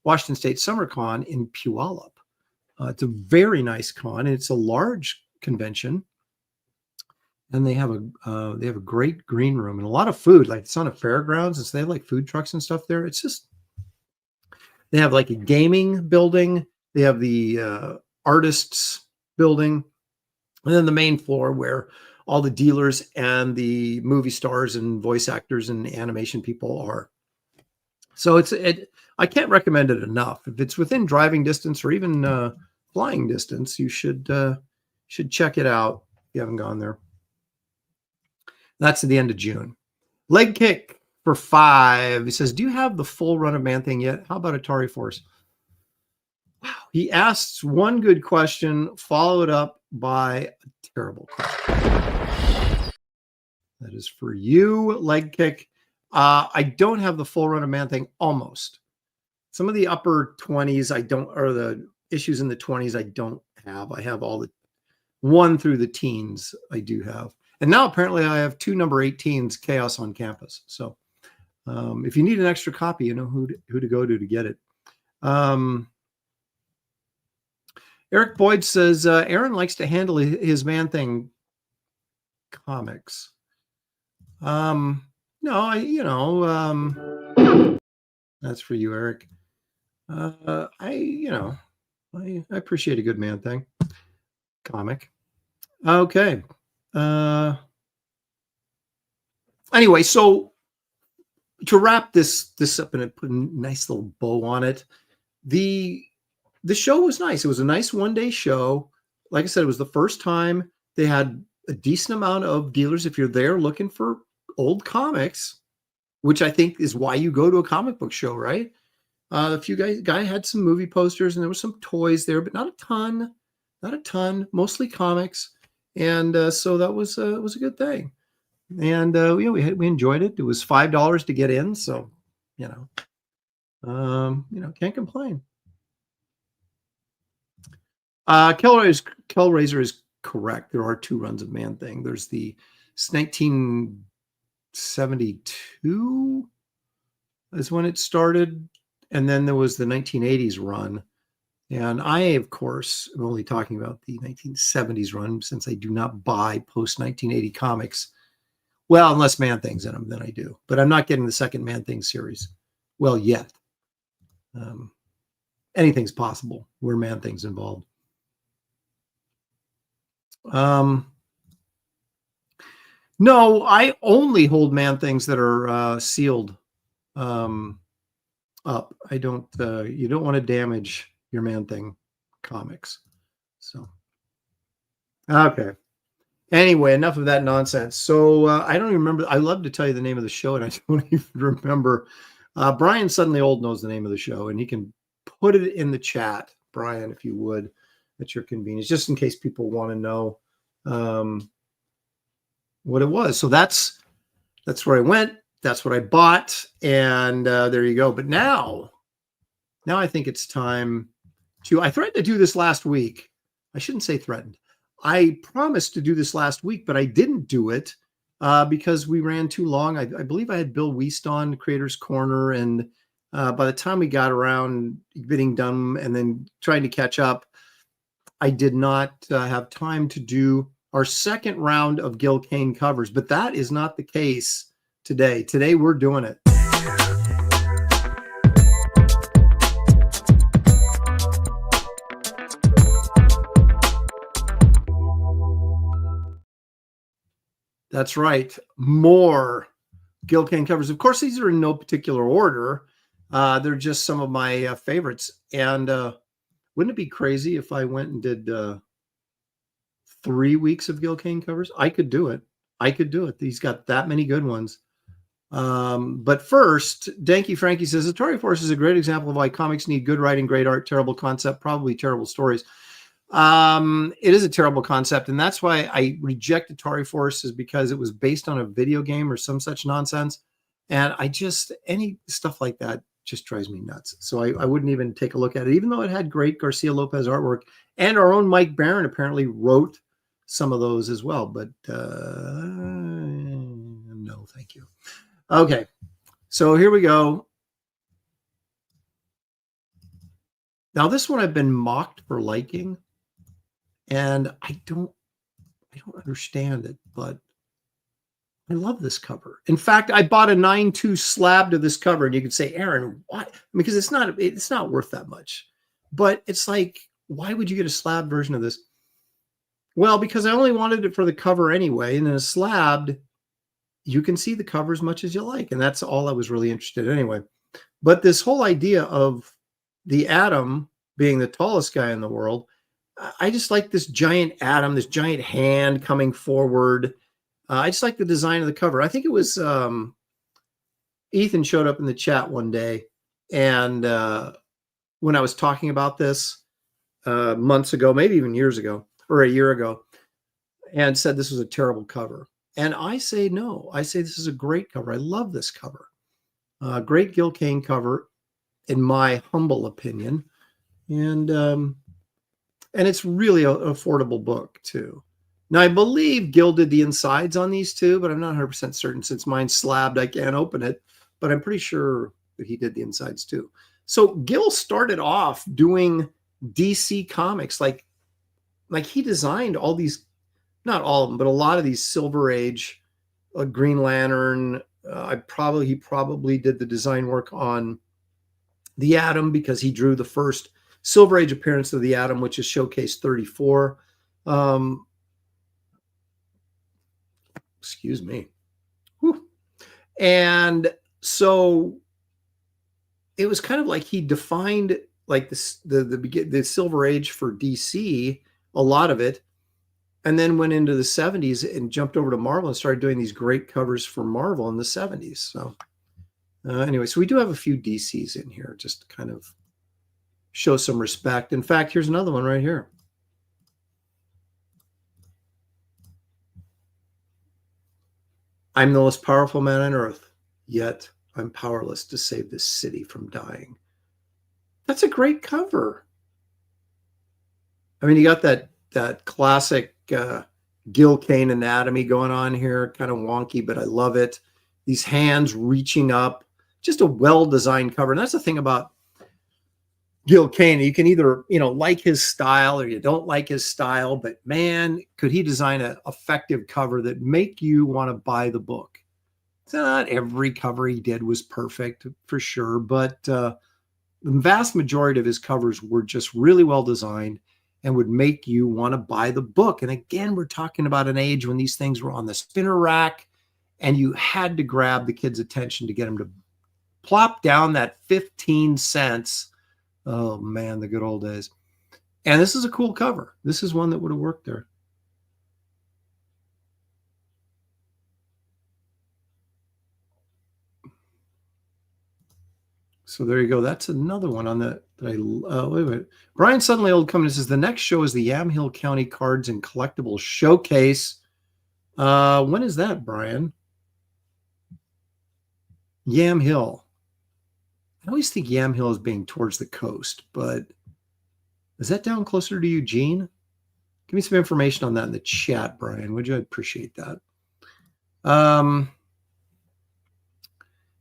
Washington State Summer Con in Puyallup. It's a very nice con. It's a large convention, and they have a great green room and a lot of food. Like it's on a fairgrounds, and so they have like food trucks and stuff there. It's just they have like a gaming building. They have the artists building, and then the main floor where all the dealers and the movie stars and voice actors and animation people are. So I can't recommend it enough. If it's within driving distance or even flying distance, you should check it out if you haven't gone there. That's at the end of June. Leg Kick for 5. He says, do you have the full run of Man Thing yet? How about Atari Force? Wow. He asks one good question, followed up by a terrible question. That is for you, Leg Kick. I don't have the full run of Man Thing, almost. Some of the upper 20s or the issues in the 20s I don't have. I have all the 1 through the teens I do have. And now apparently I have 2 number 18s, Chaos on Campus. So if you need an extra copy, you know who to go to get it. Eric Boyd says, Aaron likes to handle his Man Thing comics. No, that's for you, Eric. I appreciate a good Man Thing comic. Okay. Anyway, so to wrap this up and put a nice little bow on it, the show was nice. It was a nice one-day show. Like I said, it was the first time they had a decent amount of dealers. If you're there looking for old comics, which I think is why you go to a comic book show, right? A few guy had some movie posters and there was some toys there, but not a ton, mostly comics. And so that was a good thing. And we enjoyed it. It was $5 to get in, so can't complain. Kellraiser is correct. There are 2 runs of Man Thing. There's the 1972 is when it started, and then there was the 1980s run. And I, of course, am only talking about the 1970s run since I do not buy post-1980 comics. Well, unless Man Thing's in them, then I do. But I'm not getting the second Man Thing series. Well, yet. Anything's possible where Man Thing's involved. No, I only hold Man Things that are sealed up. I don't. You don't want to damage your Man Thing comics. So, okay. Anyway, enough of that nonsense. So I don't even remember. I love to tell you the name of the show, and I don't even remember Brian Suddenly Old knows the name of the show, and he can put it in the chat, Brian, if you would, at your convenience, just in case people want to know what it was. So that's where I went. That's what I bought, and there you go. But now I think it's time to. I threatened to do this last week. I shouldn't say threatened. I promised to do this last week, but I didn't do it because we ran too long. I believe I had Bill Wiest on Creator's Corner, and by the time we got around getting done and then trying to catch up, I did not have time to do our second round of Gil Kane covers. But that is not the case today. Today we're doing it. That's right. More Gil Kane covers. Of course, these are in no particular order. They're just some of my favorites. And wouldn't it be crazy if I went and did 3 weeks of Gil Kane covers? I could do it. He's got that many good ones. But first, Danky Frankie says, the Tory Force is a great example of why comics need good writing, great art, terrible concept, probably terrible stories. It is a terrible concept, and that's why I rejected Tory Force, is because it was based on a video game or some such nonsense. And any stuff like that just drives me nuts. So I wouldn't even take a look at it, even though it had great Garcia Lopez artwork, and our own Mike Barron apparently wrote some of those as well. But no, thank you. Okay, so here we go. Now this one I've been mocked for liking, and I don't understand it, but I love this cover. In fact, I bought a 9.2 slab to this cover, and you could say, Aaron, why? Because it's not worth that much. But it's like, why would you get a slab version of this? Well, because I only wanted it for the cover anyway, and in a slab, you can see the cover as much as you like, and that's all I was really interested in anyway. But this whole idea of the atom being the tallest guy in the world, I just like this giant atom, this giant hand coming forward. I just like the design of the cover. I think it was Ethan showed up in the chat one day, and when I was talking about this months ago, maybe even years ago, or a year ago, and said this was a terrible cover. And I say no. I say this is a great cover. I love this cover. Great Gil Kane cover, in my humble opinion. And it's really an affordable book, too. Now, I believe Gil did the insides on these two, but I'm not 100% certain. Since mine's slabbed, I can't open it. But I'm pretty sure that he did the insides, too. So Gil started off doing DC comics. Like he designed all these, not all of them, but a lot of these Silver Age, Green Lantern. He probably did the design work on the Atom, because he drew the first Silver Age appearance of the Atom, which is Showcase 34. Excuse me. Whew. And so it was kind of like he defined like the Silver Age for DC, a lot of it, and then went into the 70s and jumped over to Marvel and started doing these great covers for Marvel in the 70s. So anyway, so we do have a few DCs in here just to kind of show some respect. In fact, here's another one right here. I'm the most powerful man on earth, yet I'm powerless to save this city from dying. That's a great cover. I mean, you got that classic Gil Kane anatomy going on here, kind of wonky, but I love it. These hands reaching up, just a well-designed cover. And that's the thing about Gil Kane. You can either, like his style or you don't like his style, but man, could he design an effective cover that make you want to buy the book. So not every cover he did was perfect, for sure, but the vast majority of his covers were just really well designed and would make you want to buy the book. And again, we're talking about an age when these things were on the spinner rack, and you had to grab the kid's attention to get him to plop down that 15 cents. Oh man, the good old days. And this is a cool cover. This is one that would have worked there. So there you go. That's another one on the that I wait a minute. Brian Suddenly Old Company says the next show is the Yamhill County Cards and Collectibles Showcase. When is that, Brian? Yamhill. I always think Yamhill is being towards the coast, but is that down closer to Eugene? Give me some information on that in the chat, Brian. Would you? I'd appreciate that.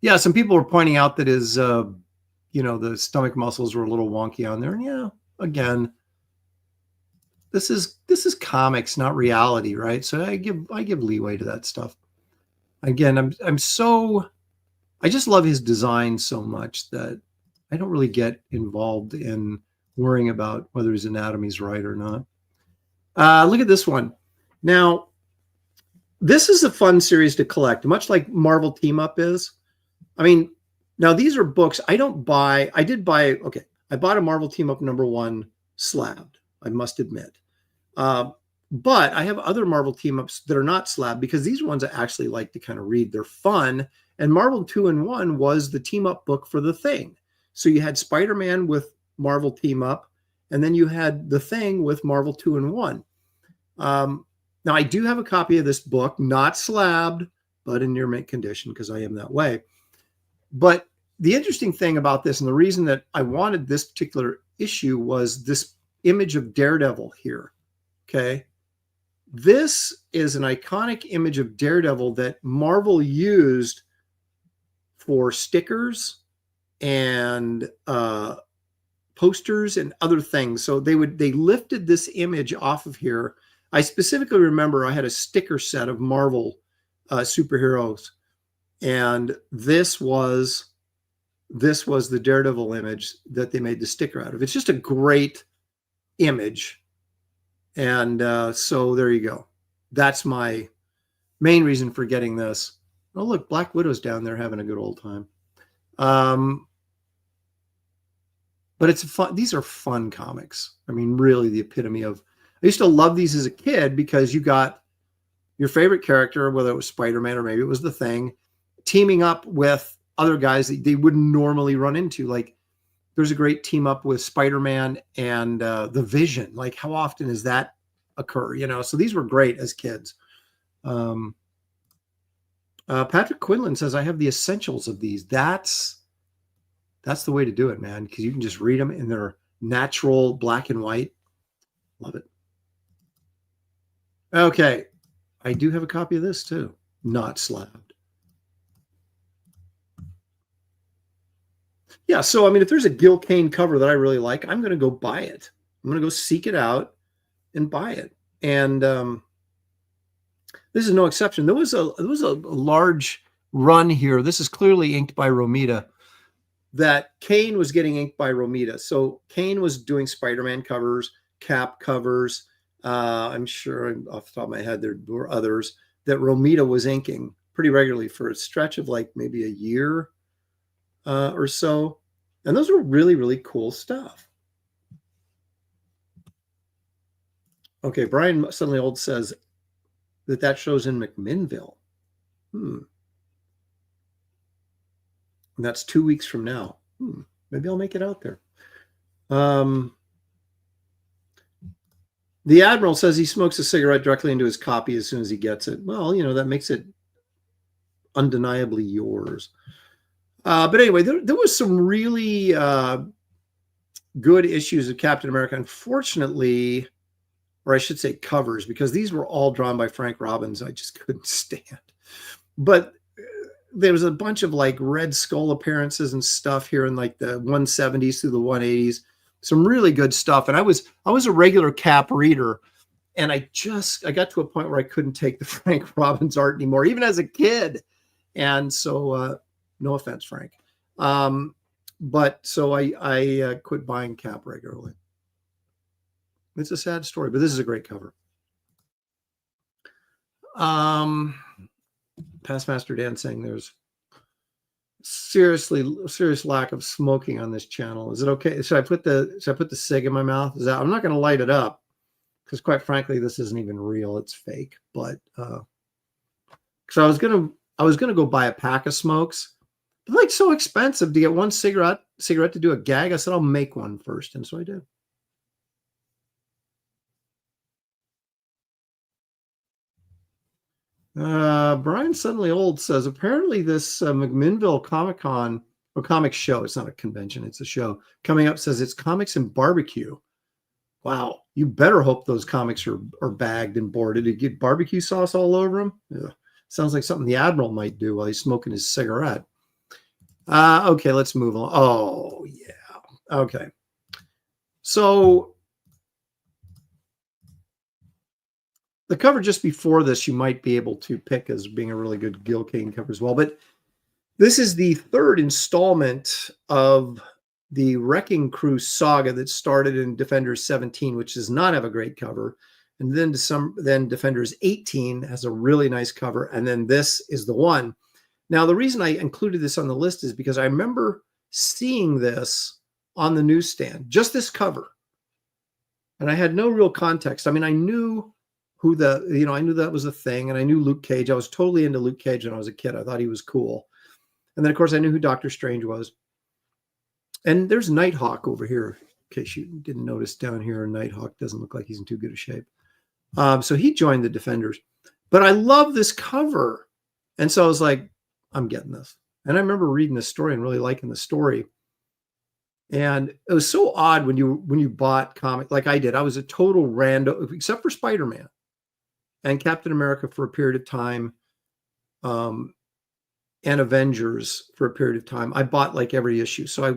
Yeah, some people were pointing out that his, the stomach muscles were a little wonky on there. And yeah, again, this is comics, not reality, right? So I give leeway to that stuff. Again, I just love his design so much that I don't really get involved in worrying about whether his anatomy's right or not. Look at this one. Now, this is a fun series to collect, much like Marvel Team Up is. I mean, now these are books I don't buy. I bought a Marvel Team Up #1 slabbed, I must admit. But I have other Marvel Team Ups that are not slabbed because these ones I actually like to kind of read. They're fun. And Marvel 2-in-1 was the team up book for The Thing. So you had Spider-Man with Marvel Team Up, and then you had The Thing with Marvel 2-in-1. Now, I do have a copy of this book, not slabbed, but in near mint condition because I am that way. But the interesting thing about this, and the reason that I wanted this particular issue, was this image of Daredevil here. Okay. This is an iconic image of Daredevil that Marvel used for stickers and posters and other things. So they lifted this image off of here. I specifically remember I had a sticker set of Marvel superheroes, and this was the Daredevil image that they made the sticker out of. It's just a great image. And so there you go. That's my main reason for getting this. Oh, look, Black Widow's down there having a good old time. But it's fun. These are fun comics. I mean, really the epitome of, I used to love these as a kid because you got your favorite character, whether it was Spider-Man or maybe it was The Thing, teaming up with other guys that they wouldn't normally run into. Like there's a great team up with Spider-Man and the Vision. Like how often does that occur? So these were great as kids. Patrick Quinlan says, I have the essentials of these. That's the way to do it, man, because you can just read them in their natural black and white. Love it. Okay. I do have a copy of this too. Not slabbed. Yeah. So, I mean, if there's a Gil Kane cover that I really like, I'm going to go buy it. I'm going to go seek it out and buy it. And this is no exception. There was a large run here. This is clearly inked by Romita, that Kane was getting inked by Romita. So Kane was doing Spider-Man covers, Cap covers. I'm sure off the top of my head, there were others that Romita was inking pretty regularly for a stretch of like maybe a year or so. And those were really, really cool stuff. Okay, Brian Suddenly Old says that shows in McMinnville. And that's 2 weeks from now. Maybe I'll make it out there. The Admiral says he smokes a cigarette directly into his copy as soon as he gets it. Well, that makes it undeniably yours. But anyway, there was some really good issues of Captain America. Unfortunately, or I should say covers, because these were all drawn by Frank Robbins. I just couldn't stand. But there was a bunch of like Red Skull appearances and stuff here in like the 170s through the 180s. Some really good stuff. And I was a regular Cap reader, and I got to a point where I couldn't take the Frank Robbins art anymore, even as a kid. And so, no offense, Frank. But so I quit buying Cap regularly. It's a sad story, but this is a great cover. Past Master Dan saying there's serious lack of smoking on this channel. Is it okay? Should I put the cig in my mouth? I'm not going to light it up because quite frankly, this isn't even real. It's fake. But so I was going to go buy a pack of smokes, like so expensive to get one cigarette to do a gag. I said, I'll make one first. And so I did. Brian Suddenly Old says, apparently this McMinnville Comic-Con or comic show, it's not a convention, it's a show, coming up says it's comics and barbecue. Wow. You better hope those comics are bagged and boarded. You get barbecue sauce all over them. Ugh. Sounds like something the Admiral might do while he's smoking his cigarette. Okay, let's move on. Oh, yeah. Okay. So the cover just before this, you might be able to pick as being a really good Gil Kane cover as well. But this is the third installment of the Wrecking Crew saga that started in Defenders 17, which does not have a great cover. And then Defenders 18 has a really nice cover. And then this is the one. Now, the reason I included this on the list is because I remember seeing this on the newsstand, just this cover. And I had no real context. I mean, I knew who I knew that was a thing. And I knew Luke Cage. I was totally into Luke Cage when I was a kid. I thought he was cool. And then, of course, I knew who Doctor Strange was. And there's Nighthawk over here, in case you didn't notice down here. Nighthawk doesn't look like he's in too good a shape. So he joined the Defenders. But I love this cover. And so I was like, I'm getting this. And I remember reading this story and really liking the story. And it was so odd when you bought comic like I did. I was a total rando, except for Spider-Man and Captain America for a period of time. And Avengers for a period of time. I bought like every issue. So I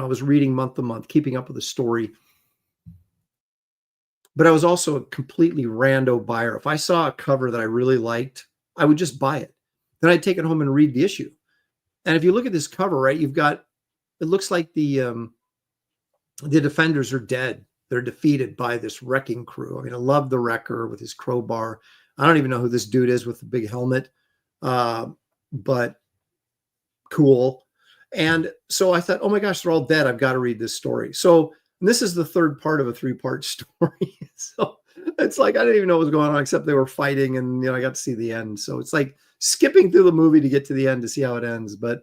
was reading month to month, keeping up with the story. But I was also a completely rando buyer. If I saw a cover that I really liked, I would just buy it. Then I'd take it home and read the issue. And if you look at this cover, right, it looks like the Defenders are dead. They're defeated by this Wrecking Crew. I mean, I love the Wrecker with his crowbar. I don't even know who this dude is with the big helmet. But cool. And so I thought, oh my gosh, they're all dead. I've got to read this story. So this is the third part of a 3-part story. So it's like, I didn't even know what was going on, except they were fighting and, I got to see the end. So it's like skipping through the movie to get to the end to see how it ends. But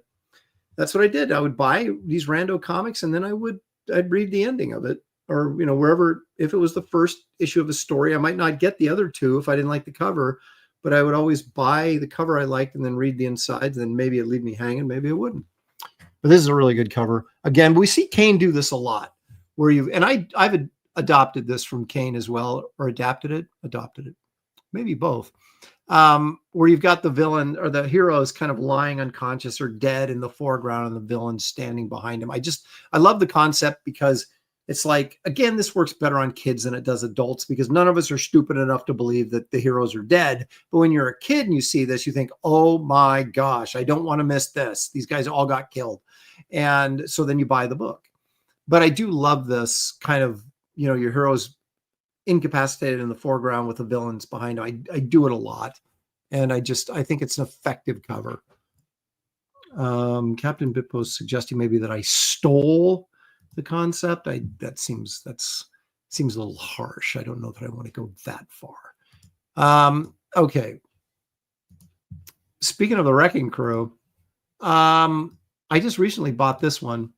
that's what I did. I would buy these rando comics and then I'd read the ending of it or, wherever, if it was the first issue of a story, I might not get the other two if I didn't like the cover, but I would always buy the cover I liked and then read the insides, and then maybe it'd leave me hanging, maybe it wouldn't. But this is a really good cover. Again, we see Kane do this a lot where I've adopted this from Kane as well, or adopted it, maybe both, where you've got the villain or the hero is kind of lying unconscious or dead in the foreground and the villain standing behind him. I love the concept because it's like, again, this works better on kids than it does adults because none of us are stupid enough to believe that the heroes are dead. But when you're a kid and you see this, you think, oh my gosh, I don't want to miss this. These guys all got killed. And so then you buy the book. But I do love this kind of, your heroes incapacitated in the foreground with the villains behind them. I do it a lot. And I think it's an effective cover. Captain Bitpost suggesting maybe that I stole the concept. That seems a little harsh. I don't know that I want to go that far. Okay. Speaking of the Wrecking Crew, I just recently bought this one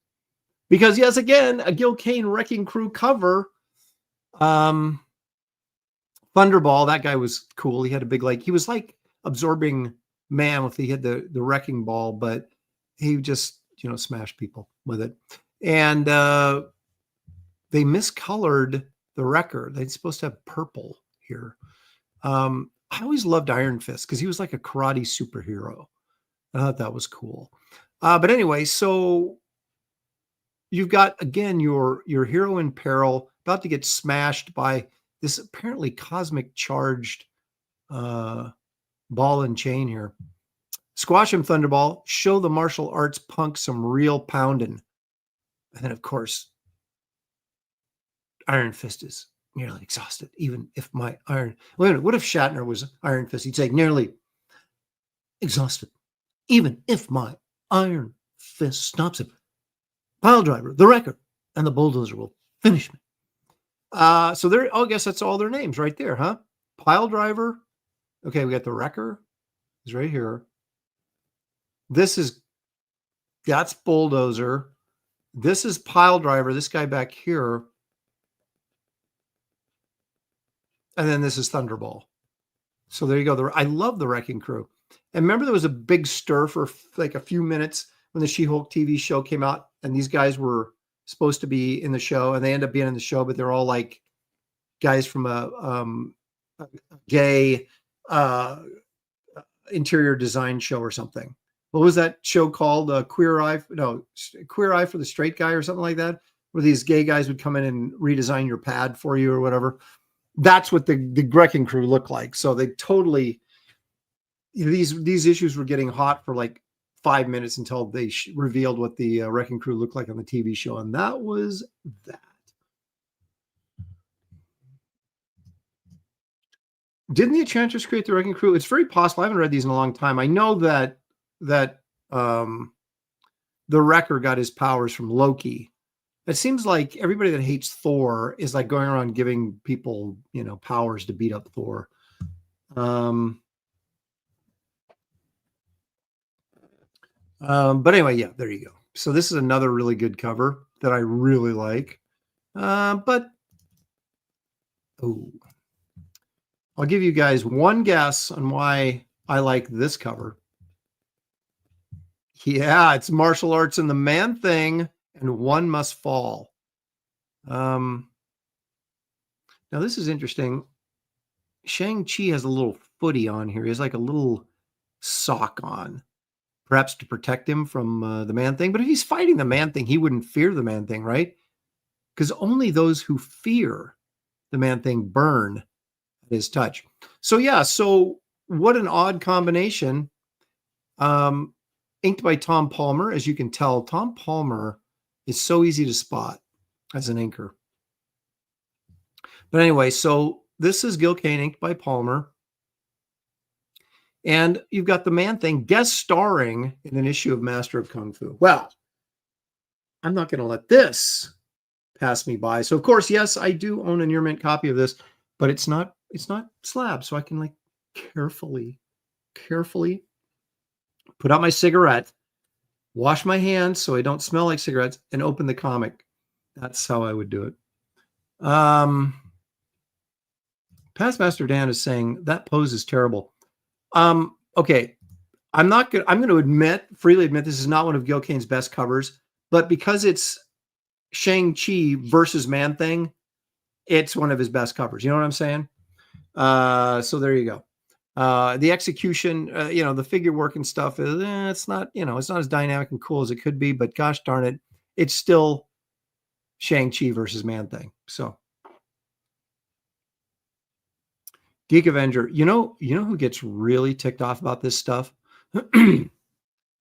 because, yes, again, a Gil Kane Wrecking Crew cover. Thunderball, that guy was cool. He had a big, he was like Absorbing Man he had the wrecking ball, but he just, smashed people with it. And they miscolored the Wrecker. They're supposed to have purple here. I always loved Iron Fist because he was like a karate superhero. I thought that was cool. But anyway, so you've got, again, your hero in peril, about to get smashed by this apparently cosmic charged ball and chain here. Squash him, Thunderball. Show the martial arts punk some real pounding. And then, of course, Iron Fist is nearly exhausted, even if my iron... Wait a minute, what if Shatner was Iron Fist? He'd say, nearly exhausted, even if my Iron Fist stops him. Pile Driver, the Wrecker, and the Bulldozer will finish me. So there, I guess that's all their names right there, huh? Pile Driver. Okay, we got the Wrecker. He's right here. This is That's Bulldozer. This is Pile Driver, this guy back here. And then this is Thunderball. So there you go. I love the Wrecking Crew. And remember, there was a big stir for like a few minutes when the She-Hulk TV show came out, and these guys were supposed to be in the show, and they end up being in the show, but they're all like guys from a gay interior design show or something. What was that show called? Queer Eye for the Straight Guy or something like that, where these gay guys would come in and redesign your pad for you or whatever. That's what the Wrecking Crew looked like. So they totally, these issues were getting hot for like 5 minutes until they revealed what the Wrecking Crew looked like on the TV show. And that was that. Didn't the Enchantress create the Wrecking Crew? It's very possible. I haven't read these in a long time. I know that the Wrecker got his powers from Loki. It seems like everybody that hates Thor is like going around giving people, powers to beat up Thor. But anyway, yeah, there you go. So this is another really good cover that I really like. I'll give you guys one guess on why I like this cover. Yeah, it's Martial Arts and the Man-Thing, and One Must Fall. Now this is interesting. Shang-Chi has a little footy on here. He has like a little sock on, perhaps to protect him from the Man-Thing. But if he's fighting the Man-Thing, he wouldn't fear the Man-Thing, right? Because only those who fear the Man-Thing burn at his touch. So yeah, so what an odd combination. Inked by Tom Palmer. As you can tell, Tom Palmer is so easy to spot as an inker. But anyway, so this is Gil Kane, inked by Palmer. And you've got the Man-Thing guest starring in an issue of Master of Kung Fu. Well, I'm not going to let this pass me by. So of course, yes, I do own a near mint copy of this, but it's not slab. So I can like carefully put out my cigarette, wash my hands so I don't smell like cigarettes, and open the comic. That's how I would do it. Past Master Dan is saying that pose is terrible. Okay. I'm going to freely admit this is not one of Gil Kane's best covers, but because it's Shang-Chi versus Man-Thing, it's one of his best covers. You know what I'm saying? So there you go. The execution, the figure work and stuff is, it's not as dynamic and cool as it could be, but gosh darn it, it's still Shang-Chi versus Man-Thing. So Geek Avenger, you know who gets really ticked off about this stuff?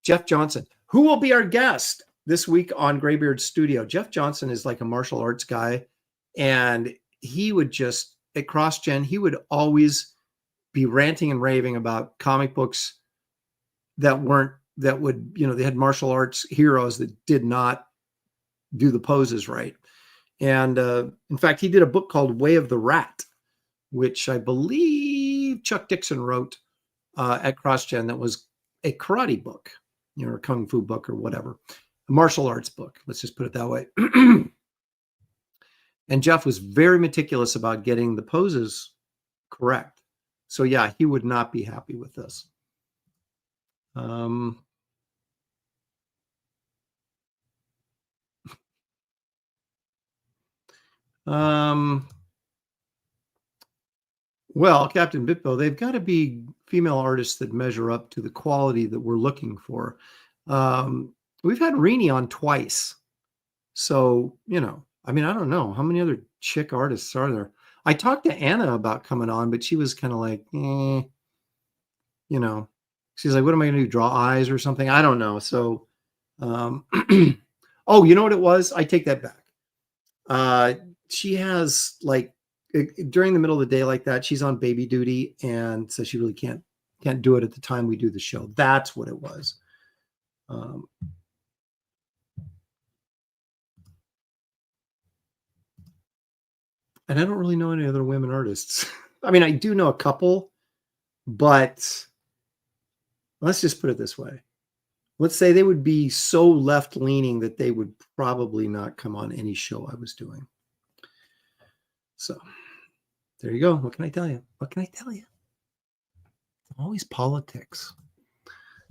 Jeff Johnson, who will be our guest this week on Graybeard Studio. Jeff Johnson is like a martial arts guy, and he would just, at CrossGen, he would always be ranting and raving about comic books they had martial arts heroes that did not do the poses right. And in fact, he did a book called Way of the Rat, which I believe Chuck Dixon wrote at CrossGen. That was a karate book, or a kung fu book or whatever, a martial arts book. Let's just put it that way. And Jeff was very meticulous about getting the poses correct. So yeah, he would not be happy with this. Well, Captain Bitbo, they've got to be female artists that measure up to the quality that we're looking for. We've had Rini on twice. So, I don't know. How many other chick artists are there? I talked to Anna about coming on, but she was kind of like, she's like, what am I going to do? Draw eyes or something? I don't know. So, oh, you know what it was? I take that back. She has like, during the middle of the day like that, she's on baby duty. And so she really can't do it at the time we do the show. That's what it was. And I don't really know any other women artists. I mean, I do know a couple, but let's just put it this way. let's say they would be so left-leaning that they would probably not come on any show I was doing. So there you go. What can I tell you? What can I tell you? Always politics.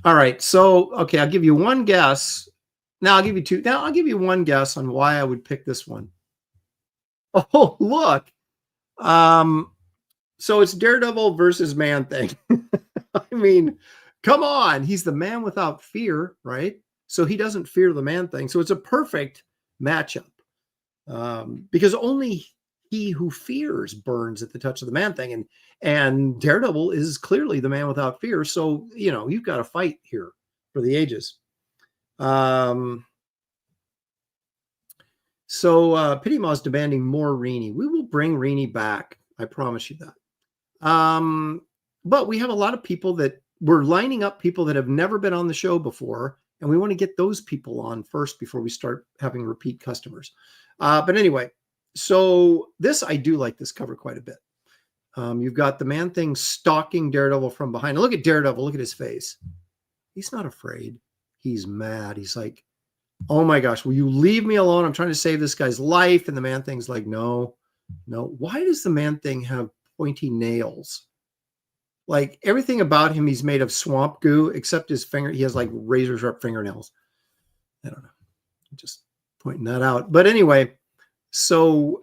All right. So, okay, I'll give you one guess. Now I'll give you two. Now I'll give you one guess on why I would pick this one. Oh, look. So it's Daredevil versus Man-Thing. I mean, come on. He's the man without fear, right? So he doesn't fear the Man-Thing. So it's a perfect matchup. Because only he who fears burns at the touch of the Man-Thing. And Daredevil is clearly the man without fear. So, you know, you've got to fight here for the ages. So Pity Maw is demanding more Rini. We will bring Rini back. I promise you that. But we have a lot of people that we're lining up, people that have never been on the show before. And we want to get those people on first before we start having repeat customers. But anyway, so this, I do like this cover quite a bit. You've got the Man-Thing stalking Daredevil from behind. Now look at Daredevil. Look at his face. He's not afraid. He's mad. He's like, oh my gosh, will you leave me alone? I'm trying to save this guy's life. And the Man-Thing's like, no. Why does the Man-Thing have pointy nails? Like everything about him, he's made of swamp goo, except his finger. He has like razor sharp fingernails. I don't know. I'm just pointing that out. But anyway, so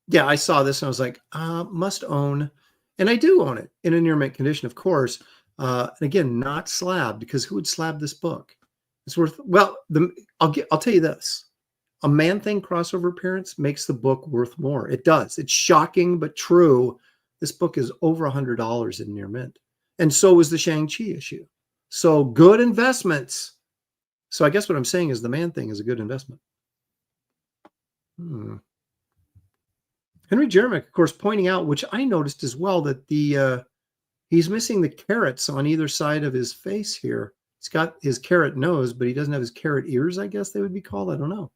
yeah, I saw this and I was like, must own. And I do own it in a near mint condition, of course. And again, not slabbed, because who would slab this book? It's worth, well, I'll tell you this. A Man-Thing crossover appearance makes the book worth more. It does. It's shocking, but true. This book is over $100 in near mint. And so was the Shang-Chi issue. So good investments. So I guess what I'm saying is the Man-Thing is a good investment. Henry Jeremick, of course, pointing out, which I noticed as well, that he's missing the carrots on either side of his face here. He's got his carrot nose, but he doesn't have his carrot ears, I guess they would be called. I don't know.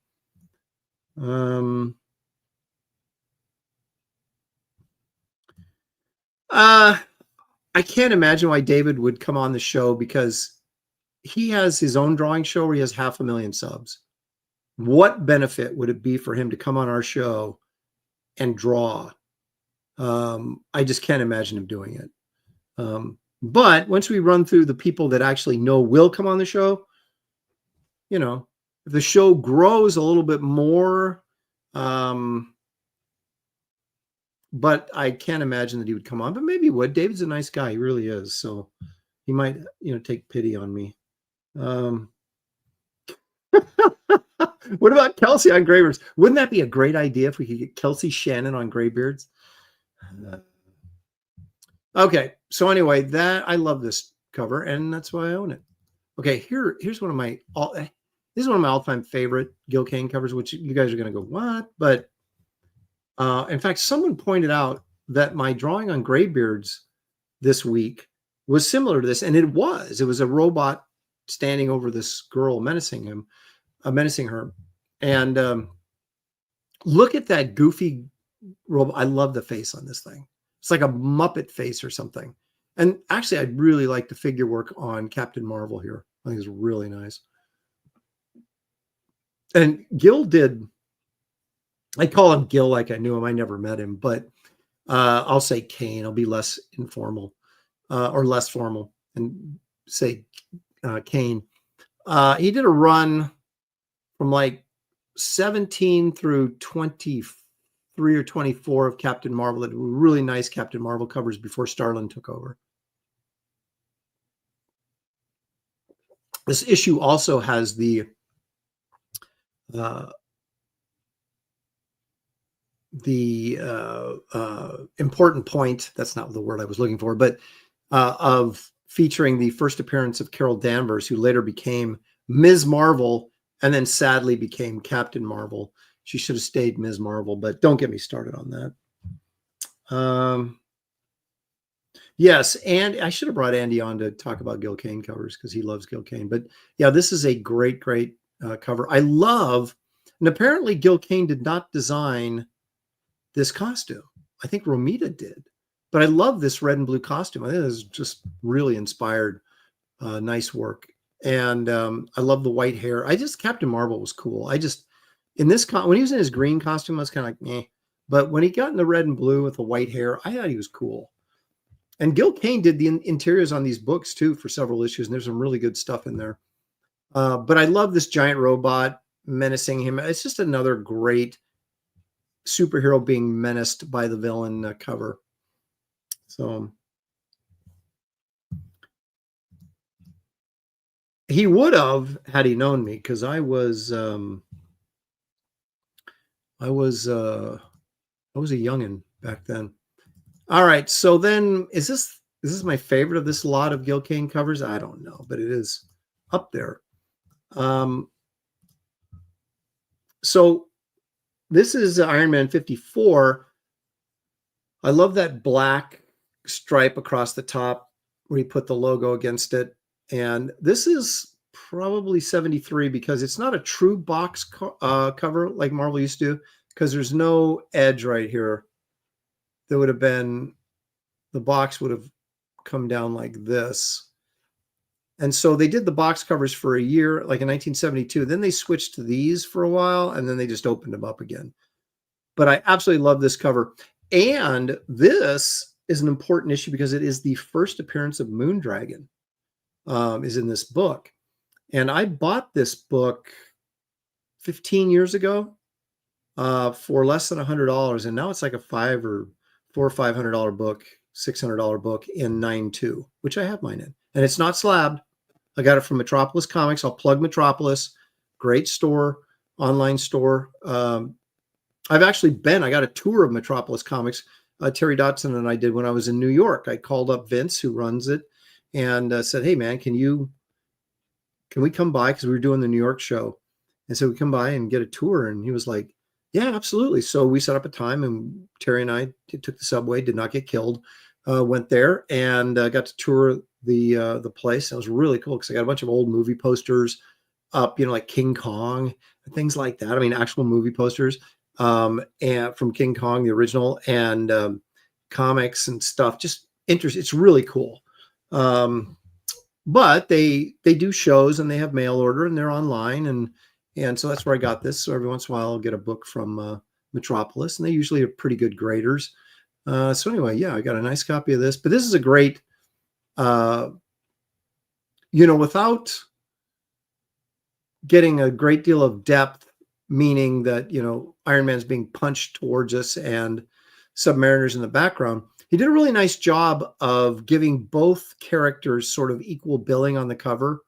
I can't imagine why David would come on the show, because he has his own drawing show where he has 500,000 subs. What benefit would it be for him to come on our show and draw? I just can't imagine him doing it. But once we run through the people that actually know will come on the show, you know, if the show grows a little bit more, but I can't imagine that he would come on, but maybe he would. David's a nice guy. He really is. So he might, you know, take pity on me. What about Kelsey on Graybeards? Wouldn't that be a great idea if we could get Kelsey Shannon on Graybeards? Okay. So anyway, I love this cover, and that's why I own it. Okay. Here's one of my, this is one of my all-time favorite Gil Kane covers, which you guys are going to go, what? But in fact, someone pointed out that my drawing on Graybeards this week was similar to this. And it was a robot standing over this girl, menacing her. And look at that goofy robot. I love the face on this thing. It's like a Muppet face or something. And actually, I'd really like the figure work on Captain Marvel here. I think it's really nice. And Gil did, I call him Gil like I knew him. I never met him, but I'll say Kane. I'll be less informal or less formal and say Kane. He did a run from like 17 through 23 or 24 of Captain Marvel that were really nice Captain Marvel covers before Starlin took over. This issue also has the important point, that's not the word I was looking for, but of featuring the first appearance of Carol Danvers, who later became Ms. Marvel and then sadly became Captain Marvel. She should have stayed Ms. Marvel, but don't get me started on that. Yes, and I should have brought Andy on to talk about Gil Kane covers because he loves Gil Kane. But yeah, this is a great cover. I love, and apparently Gil Kane did not design this costume. I think Romita did, But I love this red and blue costume. I think this is just really inspired, nice work. And I love the white hair. Captain Marvel was cool. In this, when he was in his green costume, I was kind of like, eh. But when he got in the red and blue with the white hair, I thought he was cool. And Gil Kane did the interiors on these books too for several issues, and there's some really good stuff in there. But I love this giant robot menacing him. It's just another great superhero being menaced by the villain cover. So he would have had he known me, because I was a youngin' back then. All right, so then is this my favorite of this lot of Gil Kane covers? I don't know, but it is up there. So this is Iron Man 54. I love that black stripe across the top where he put the logo against it. And this is probably 73 because it's not a true box cover like Marvel used to, because there's no edge right here. There would have been, the box would have come down like this. And so they did the box covers for a year, like in 1972. Then they switched to these for a while, and then they just opened them up again. But I absolutely love this cover. And this is an important issue because it is the first appearance of Moondragon, is in this book. And I bought this book 15 years ago for less than $100. And now it's like a $400 or $500 book, $600 book in 9.2, which I have mine in. And it's not slabbed. I got it from Metropolis Comics. I'll plug Metropolis. Great store, online store. I got a tour of Metropolis Comics. Terry Dotson and I did when I was in New York. I called up Vince, who runs it, and said, hey, man, can we come by? Because we were doing the New York show. And so we come by and get a tour. And he was like, yeah, absolutely. So we set up a time, and Terry and I took the subway, did not get killed, went there and got to tour the place. It was really cool because I got a bunch of old movie posters up, like King Kong and things like that. I mean, actual movie posters and from King Kong, the original, and comics and stuff. Just interesting. It's really cool. But they do shows, and they have mail order, and they're online, and so that's where I got this. So every once in a while I'll get a book from Metropolis, and they usually are pretty good graders. So anyway, yeah, I got a nice copy of this. But this is a great, without getting a great deal of depth, meaning that, Iron Man's being punched towards us and Submariner's in the background. He did a really nice job of giving both characters sort of equal billing on the cover.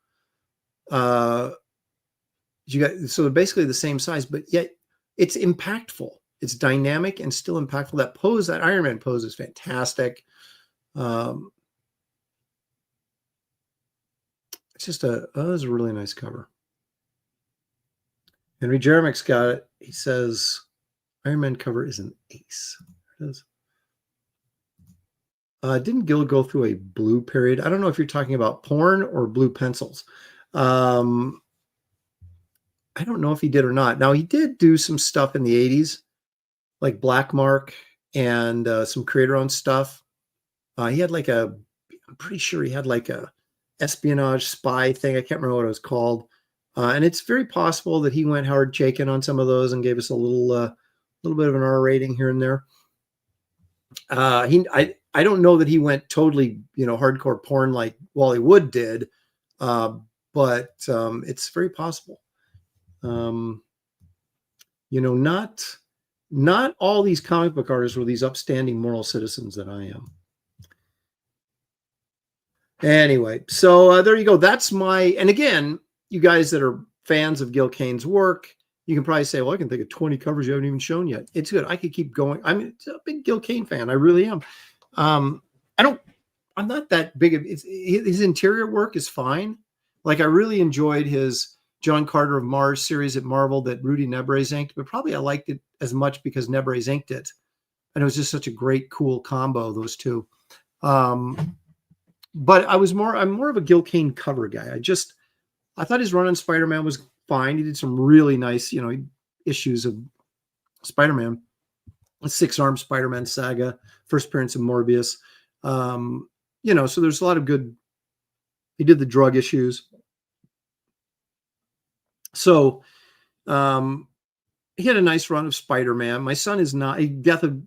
So they're basically the same size, but yet it's impactful. It's dynamic and still impactful. That pose, that Iron Man pose, is fantastic. It's just it was a really nice cover. Henry Jeremick's got it. He says, Iron Man cover is an ace. There it is. Didn't Gil go through a blue period? I don't know if you're talking about porn or blue pencils. I don't know if he did or not. Now, he did do some stuff in the 80s, like Black Mark and some creator-owned stuff. He had I'm pretty sure he had like a espionage spy thing. I can't remember what it was called. And it's very possible that he went Howard Chaykin on some of those and gave us a little bit of an R rating here and there. I don't know that he went totally, hardcore porn like Wally Wood did, but it's very possible. Not all these comic book artists were these upstanding moral citizens that I am. Anyway, so there you go. That's and again, you guys that are fans of Gil Kane's work, you can probably say, well, I can think of 20 covers you haven't even shown yet. It's good. I could keep going. I'm a big Gil Kane fan. I really am. I'm not that big of his interior work is fine. Like, I really enjoyed his John Carter of Mars series at Marvel that Rudy Nebres inked, but probably I liked it as much because Nebres inked it. And it was just such a great, cool combo, those two. But I'm more of a Gil Kane cover guy. I thought his run on Spider-Man was fine. He did some really nice, issues of Spider-Man. a 6-arm Spider-Man saga, first appearance of Morbius. So there's a lot of good. He did the drug issues. So he had a nice run of Spider-Man. My son is not. Death of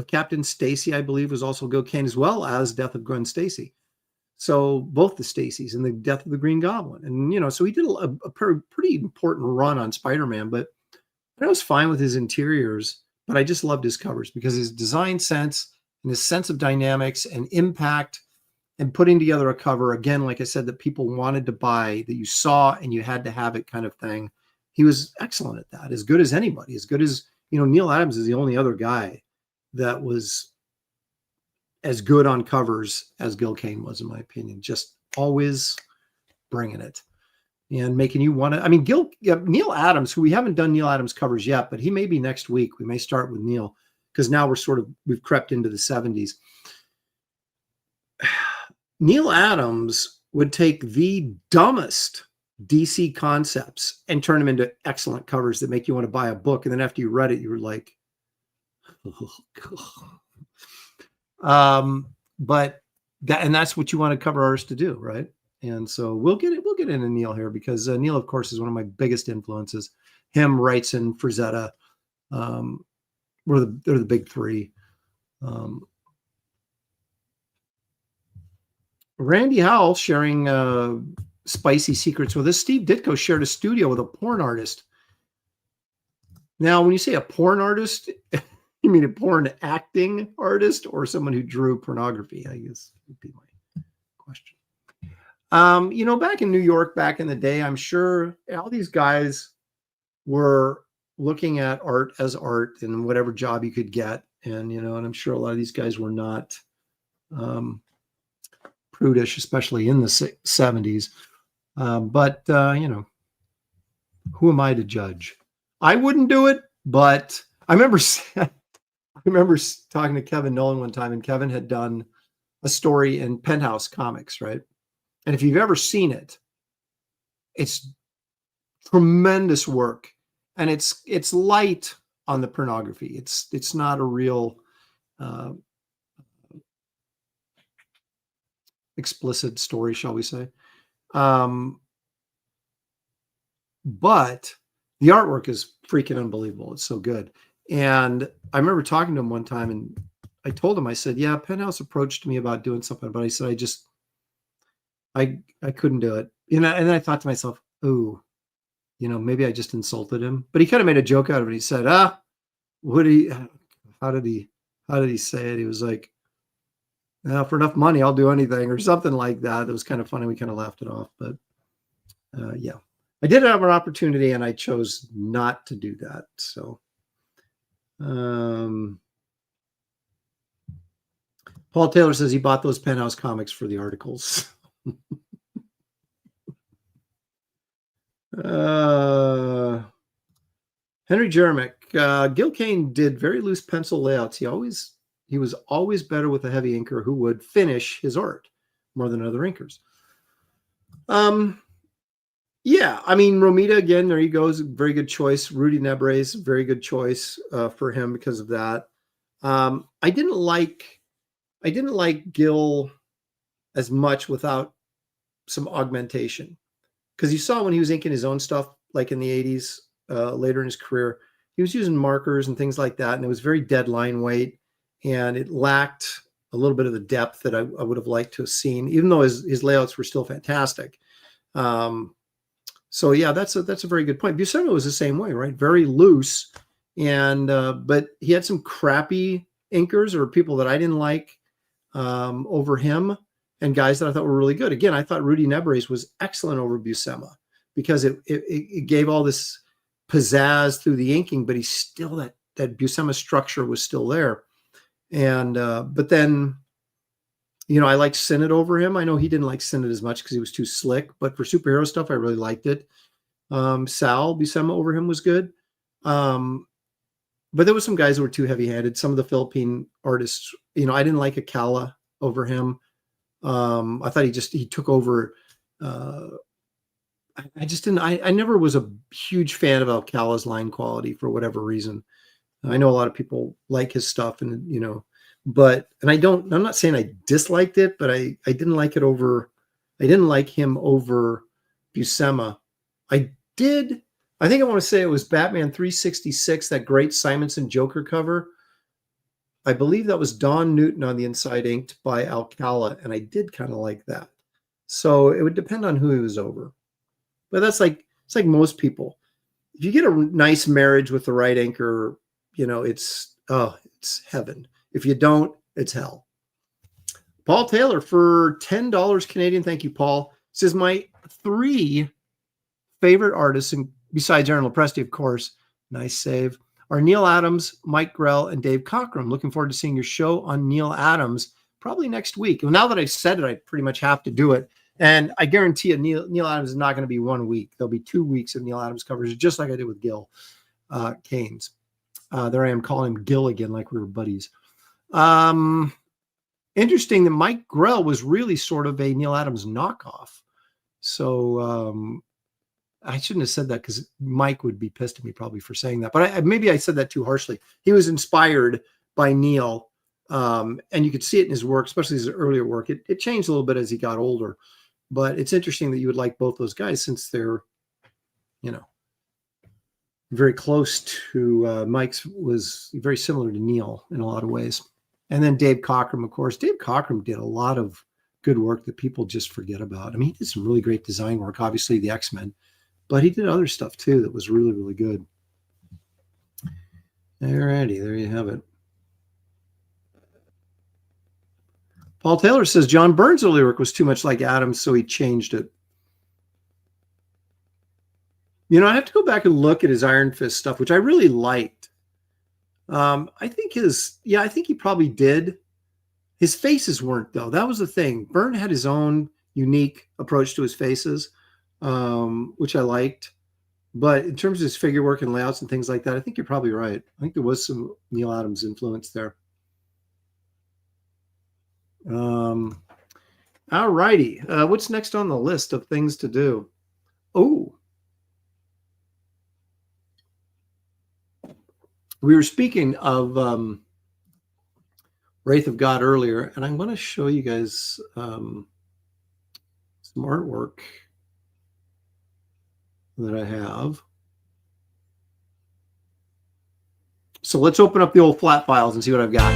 Captain Stacy, I believe, was also Gil Kane, as well as Death of Gwen Stacy. So both the Stacys and the Death of the Green Goblin. And, so he did a pretty important run on Spider-Man, but I was fine with his interiors, but I just loved his covers because his design sense and his sense of dynamics and impact and putting together a cover, again, like I said, that people wanted to buy, that you saw and you had to have it kind of thing. He was excellent at that, as good as anybody, as good as, Neil Adams is the only other guy that was as good on covers as Gil Kane was, in my opinion. Just always bringing it and making you want to. Neil Adams, who we haven't done Neil Adams covers yet, but he may be next week. We may start with Neil because now we've crept into the 70s. Neil Adams would take the dumbest DC concepts and turn them into excellent covers that make you want to buy a book. And then after you read it, you were like, oh, God. And that's what you want a cover artist to do, right? And so we'll get into Neil here because Neil, of course, is one of my biggest influences. Him, Wrightson, Frazetta, they're the big three. Randy Howell sharing spicy secrets with us. Steve Ditko shared a studio with a porn artist. Now, when you say a porn artist, you mean a porn acting artist or someone who drew pornography? I guess would be my question. Back in New York, back in the day, I'm sure all these guys were looking at art as art and whatever job you could get. And, and I'm sure a lot of these guys were not prudish, especially in the 70s. But who am I to judge? I wouldn't do it, but I remember talking to Kevin Nolan one time, and Kevin had done a story in Penthouse Comics, right? And if you've ever seen it, it's tremendous work, and it's light on the pornography. It's not a real explicit story, shall we say? But the artwork is freaking unbelievable. It's so good. And I remember talking to him one time, and I told him, I said, yeah, Penthouse approached me about doing something, but I said, I couldn't do it. And I thought to myself, ooh, maybe I just insulted him. But he kind of made a joke out of it. He said, how did he say it? He was like, for enough money, I'll do anything, or something like that. It was kind of funny. We kind of laughed it off, but yeah, I did have an opportunity and I chose not to do that. So, Paul Taylor says he bought those Penthouse comics for the articles. Henry Jeremick, Gil Kane did very loose pencil layouts. He was always better with a heavy inker who would finish his art more than other inkers. Yeah, Romita, again, there he goes. Very good choice. Rudy Nebres, very good choice for him because of that. I didn't like Gil as much without some augmentation, because you saw when he was inking his own stuff, like in the 80s, later in his career, he was using markers and things like that, and it was very dead line weight, and it lacked a little bit of the depth that I would have liked to have seen, even though his layouts were still fantastic. So yeah, that's a very good point. Buscema was the same way, right? Very loose, and but he had some crappy inkers or people that I didn't like over him, and guys that I thought were really good. Again, I thought Rudy Nebres was excellent over Buscema because it gave all this pizzazz through the inking, but he's still that Buscema structure was still there. And but then, I liked Sinnott over him. I know he didn't like Sinnott as much because he was too slick, but for superhero stuff, I really liked it. Sal Buscema over him was good. But there were some guys that were too heavy-handed. Some of the Philippine artists, I didn't like Akala over him. I thought he took over. I just didn't. I never was a huge fan of Alcala's line quality for whatever reason. I know a lot of people like his stuff, and I'm not saying I disliked it, but I didn't like it over. I didn't like him over Buscema. I did. I think I want to say it was Batman 366, that great Simonson Joker cover. I believe that was Don Newton on the inside, inked by Alcala, and I did kind of like that. So it would depend on who he was over. But it's like most people. If you get a nice marriage with the right inker, it's heaven. If you don't, it's hell. Paul Taylor for $10 Canadian. Thank you, Paul. Says my 3 favorite artists, and besides Aaron Lopresti, of course, nice save, are Neil Adams, Mike Grell, and Dave Cockrum. Looking forward to seeing your show on Neil Adams probably next week. Well, now that I've said it, I pretty much have to do it. And I guarantee you, Neil Adams is not going to be 1 week. There'll be 2 weeks of Neil Adams covers, just like I did with Gil Kane's. There I am calling him Gil again, like we were buddies. Interesting that Mike Grell was really sort of a Neil Adams knockoff. So I shouldn't have said that, because Mike would be pissed at me probably for saying that. But maybe I said that too harshly. He was inspired by Neil, and you could see it in his work, especially his earlier work. It changed a little bit as he got older. But it's interesting that you would like both those guys, since they're, very close to Mike's was very similar to Neil in a lot of ways. And then Dave Cockrum, of course. Dave Cockrum did a lot of good work that people just forget about. I mean, he did some really great design work, obviously the X-Men, but he did other stuff too that was really, really good. Alrighty, there you have it. Paul Taylor says John Byrne's early work was too much like Adams, so he changed it. I have to go back and look at his Iron Fist stuff, which I really liked. I think he probably did. His faces weren't, though. That was the thing. Byrne had his own unique approach to his faces, which I liked. But in terms of his figure work and layouts and things like that, I think you're probably right. I think there was some Neil Adams influence there. All righty. What's next on the list of things to do? Oh, we were speaking of Wraith of God earlier, and I'm going to show you guys some artwork that I have. So let's open up the old flat files and see what I've got.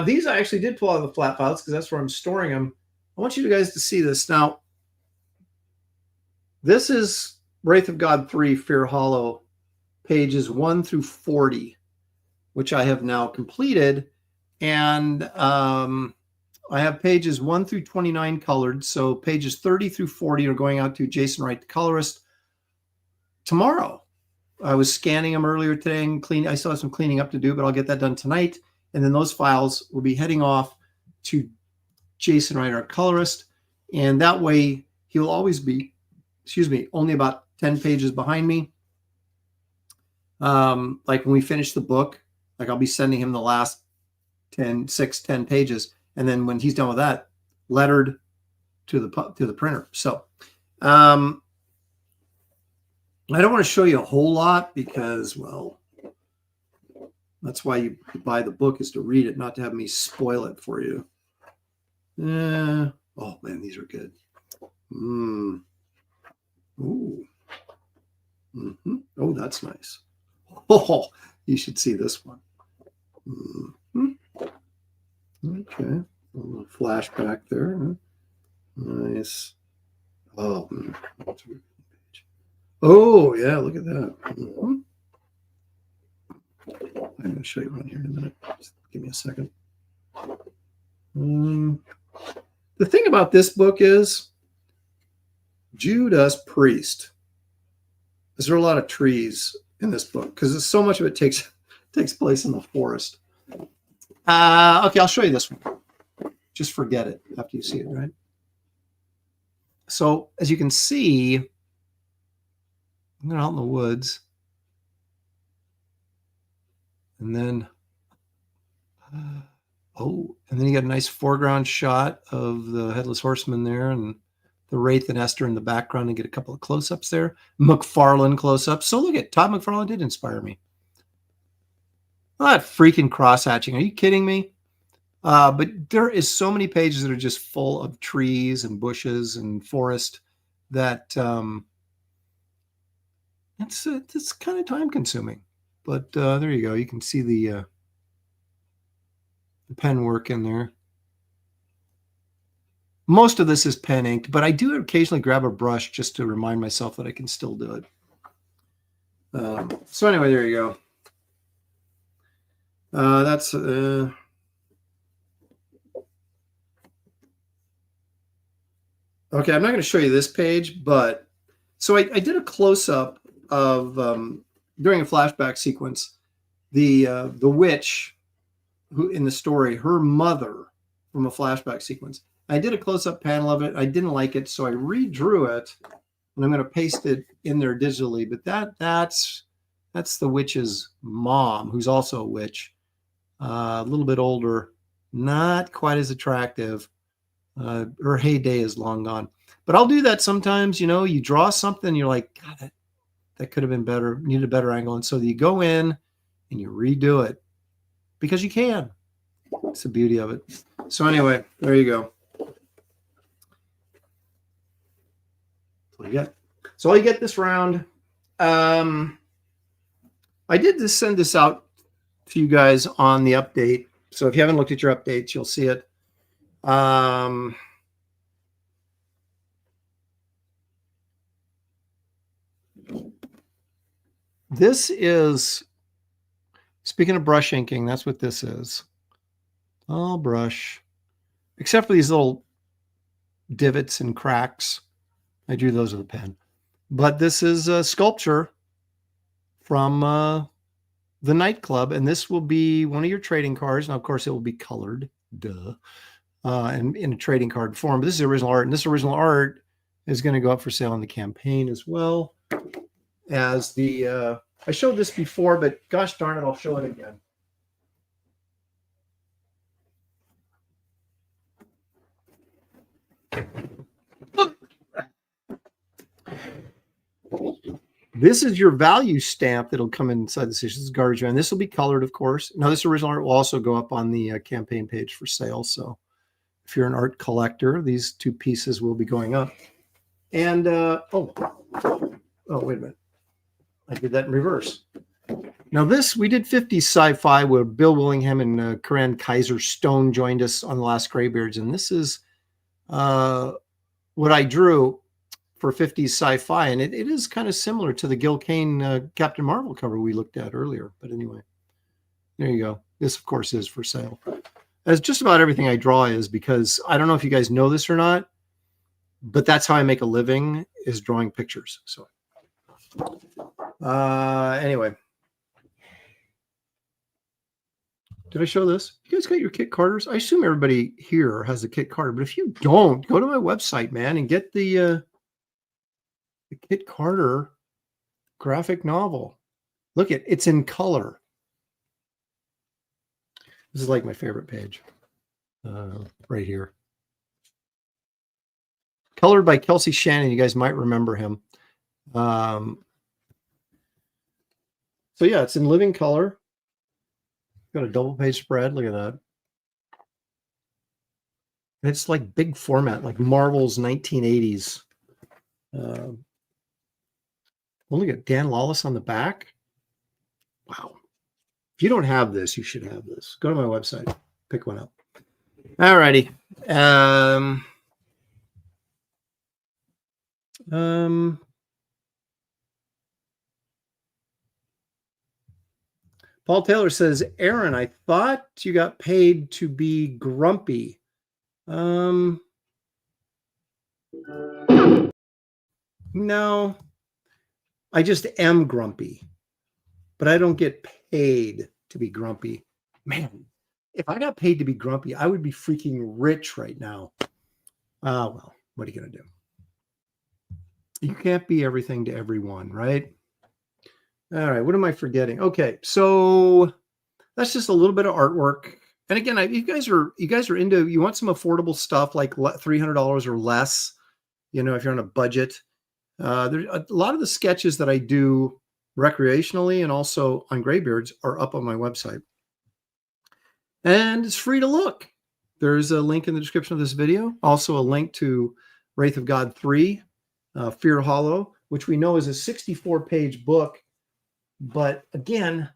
These I actually did pull out of the flat files, because that's where I'm storing them. I want you guys to see this. Now, this is Wraith of God 3, Fear Hollow, pages 1 through 40, which I have now completed. And I have pages 1 through 29 colored. So pages 30 through 40 are going out to Jason Wright, the colorist, tomorrow. I was scanning them earlier today and cleaning. I still have some cleaning up to do, but I'll get that done tonight. And then those files will be heading off to Jason Wright, our colorist. And that way he'll always be, only about 10 pages behind me. Like when we finish the book, like I'll be sending him the last 10 pages. And then when he's done with that, lettered to the printer. So I don't want to show you a whole lot, because, well, that's why you buy the book, is to read it, not to have me spoil it for you. Oh man, these are good. Ooh. Mm-hmm. Oh, that's nice. Oh, you should see this one. Mm-hmm. Okay, a little flashback there. Nice. Oh, that's a good page. Oh yeah, look at that. Mm-hmm. I'm going to show you one here in a minute. Just give me a second. The thing about this book is Judas Priest. There are a lot of trees in this book, because so much of it takes place in the forest. Okay, I'll show you this one. Just forget it after you see it, right? So as you can see, I'm out in the woods. And then, Oh, and then you got a nice foreground shot of the Headless Horseman there and the Wraith and Esther in the background and get a couple of close-ups there. McFarlane close-ups. So look at Todd McFarlane did inspire me. Oh, that freaking cross-hatching. Are you kidding me? But there is so many pages that are just full of trees and bushes and forest that it's kind of time-consuming. But there you go. You can see the pen work in there. Most of this is pen inked, but I do occasionally grab a brush just to remind myself that I can still do it. So anyway, there you go. That's okay. I'm not going to show you this page, but so I did a close-up of during a flashback sequence, the witch who in the story, her mother from a flashback sequence. I did a close-up panel of it. I didn't like it, so I redrew it, and I'm going to paste it in there digitally. But that's the witch's mom, who's also a witch, a little bit older, not quite as attractive. Her heyday is long gone. But I'll do that sometimes. You know, you draw something, you're like, God, that could have been better. Needed a better angle, and so you go in and you redo it because you can. It's the beauty of it. So anyway, there you go. That's what you get. So all you get this round. I did just send this out to you guys on the update. So if you haven't looked at your updates, you'll see it. This is, speaking of brush inking, that's what this is. All brush, except for these little divots and cracks. I drew those with a pen. But this is a sculpture from the nightclub, and this will be one of your trading cards. Now, of course, it will be colored, duh, and in a trading card form. But this is original art, and this original art is going to go up for sale on the campaign as well as the. I showed this before, but gosh darn it, I'll show it again. This is your value stamp that'll come inside the station. This is garbage man. This will be colored, of course. Now, this original art will also go up on the campaign page for sale. So if you're an art collector, these two pieces will be going up. And, oh, wait a minute. I did that in reverse. Now this, we did 50s sci-fi where Bill Willingham and Corinne Kaiser Stone joined us on the last Graybeards. And this is what I drew for 50s sci-fi. And it is kind of similar to the Gil Kane Captain Marvel cover we looked at earlier. But anyway, there you go. This, of course, is for sale. As just about everything I draw is, because I don't know if you guys know this or not, but that's how I make a living, is drawing pictures. So anyway, did I show this? You guys got your Kit Carters? I assume everybody here has a Kit Carter, but if you don't, go to my website, man, and get the Kit Carter graphic novel. Look at it's in color. This is like my favorite page, right here. Colored by Kelsey Shannon. You guys might remember him. So yeah, it's in living color. Got a double page spread. Look at that. It's like big format, like Marvel's 1980s. Well, look at Dan Lawless on the back. Wow. If you don't have this, you should have this. Go to my website, pick one up. All righty. Paul Taylor says, Aaron, I thought you got paid to be grumpy. No, I just am grumpy, but I don't get paid to be grumpy. Man, if I got paid to be grumpy, I would be freaking rich right now. Well, what are you going to do? You can't be everything to everyone, right? All right, what am I forgetting? Okay, so that's just a little bit of artwork And again, you guys are into, you want some affordable stuff like $300 or less, if you're on a budget. There's a lot of the sketches that I do recreationally and also on Graybeards are up on my website. And it's free to look. There's a link in the description of this video. Also a link to Wraith of God 3, Fear Hollow, which we know is a 64-page book. But again,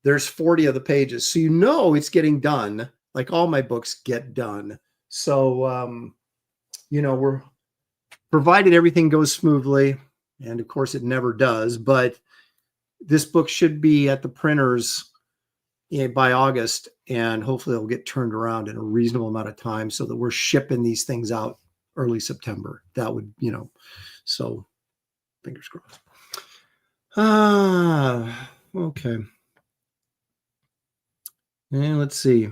there's 40 of the pages. So it's getting done, like all my books get done. So, we're provided everything goes smoothly. And of course, it never does. But this book should be at the printers by August, and hopefully it'll get turned around in a reasonable amount of time so that we're shipping these things out early September. That would, so fingers crossed. Okay. And let's see.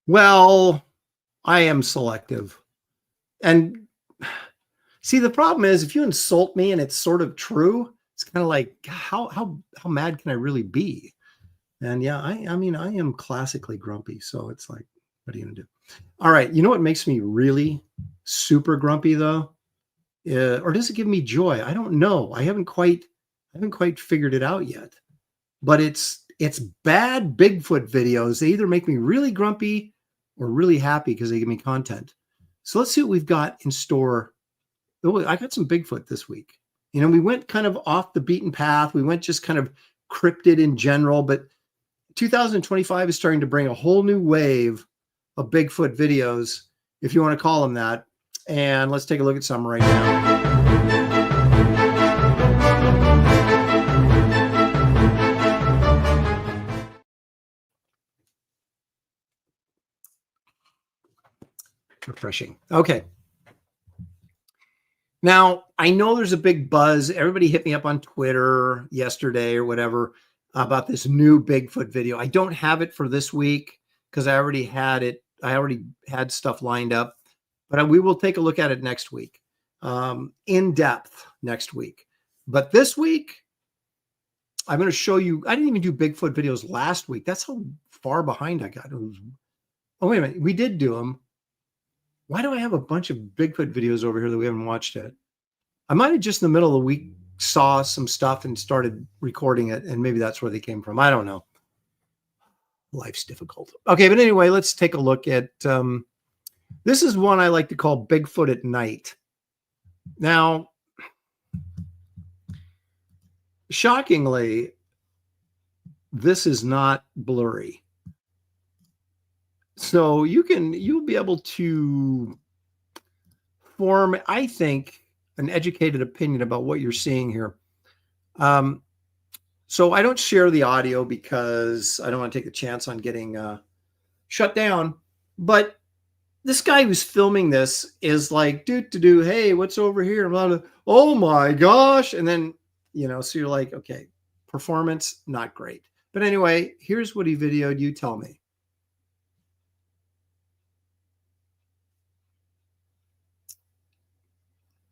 Well, I am selective. And see, the problem is if you insult me and it's sort of true, it's kind of like, how mad can I really be? And yeah, I mean, I am classically grumpy. So it's like, what are you going to do? All right. You know what makes me really super grumpy though? Or does it give me joy? I don't know. I haven't quite figured it out yet. But it's bad Bigfoot videos. They either make me really grumpy or really happy because they give me content. So let's see what we've got in store. Oh, I got some Bigfoot this week. We went kind of off the beaten path. We went just kind of cryptid in general, but 2025 is starting to bring a whole new wave of Bigfoot videos, if you want to call them that. And let's take a look at some right now. Refreshing. Okay. Now, I know there's a big buzz. Everybody hit me up on Twitter yesterday or whatever about this new Bigfoot video. I don't have it for this week because I already had it. I already had stuff lined up, but we will take a look at it next week, in depth next week. But this week, I'm going to show you. I didn't even do Bigfoot videos last week. That's how far behind I got. Oh, wait a minute. We did do them. Why do I have a bunch of Bigfoot videos over here that we haven't watched yet? I might have just in the middle of the week saw some stuff and started recording it, and maybe that's where they came from. I don't know. Life's difficult. Okay, but anyway, let's take a look at this is one I like to call Bigfoot at Night. Now, shockingly, this is not blurry. So you'll be able to form, I think, an educated opinion about what you're seeing here. So I don't share the audio because I don't want to take a chance on getting shut down. But this guy who's filming this is like, hey, what's over here? Blah, blah, oh my gosh. And then, so you're like, okay, performance, not great. But anyway, here's what he videoed. You tell me.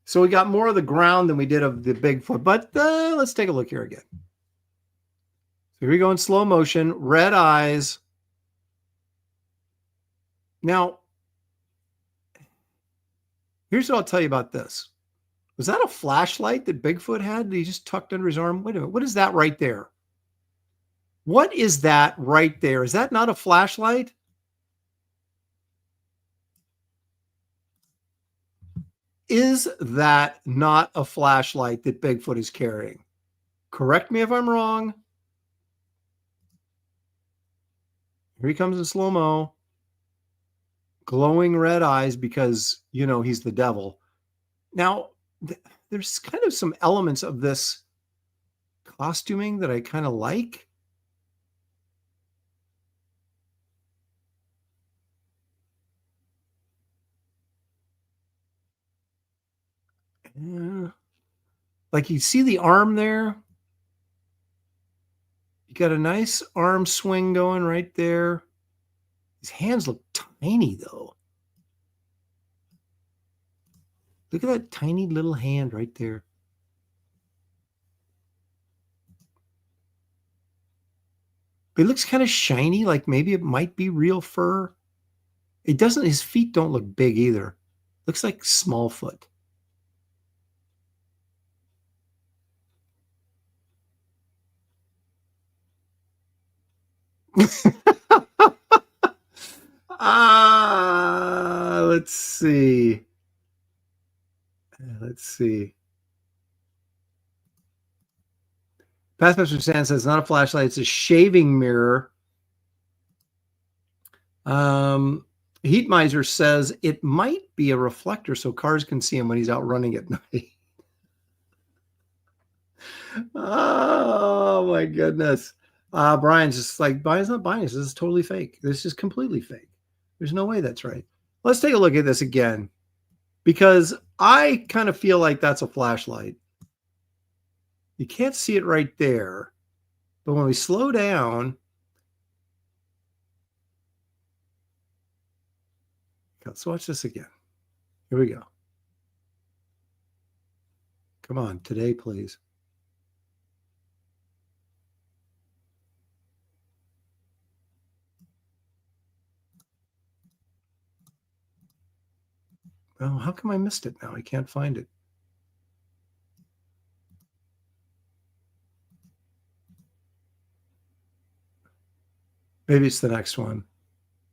So we got more of the ground than we did of the Bigfoot, but let's take a look here again. So here we go in slow motion, red eyes. Now, here's what I'll tell you about this. Was that a flashlight that Bigfoot had that he just tucked under his arm? Wait a minute. What is that right there? What is that right there? Is that not a flashlight? Is that not a flashlight that Bigfoot is carrying? Correct me if I'm wrong. Here he comes in slow-mo. Glowing red eyes because, he's the devil. Now, there's kind of some elements of this costuming that I kind of like. Like you see the arm there. You got a nice arm swing going right there. His hands look tiny though. Look at that tiny little hand right there. But it looks kind of shiny, like maybe it might be real fur. It doesn't, his feet don't look big either. Looks like small foot. Let's see. Let's see. Pathmaster Sand says, not a flashlight, it's a shaving mirror. Heat Miser says it might be a reflector so cars can see him when he's out running at night. Oh my goodness. Brian's just like, Brian's not buying this. This is totally fake. This is completely fake. There's no way that's right. Let's take a look at this again, because I kind of feel like that's a flashlight. You can't see it right there, but when we slow down, let's watch this again. Here we go. Come on, today, please. Oh, how come I missed it now? I can't find it. Maybe it's the next one.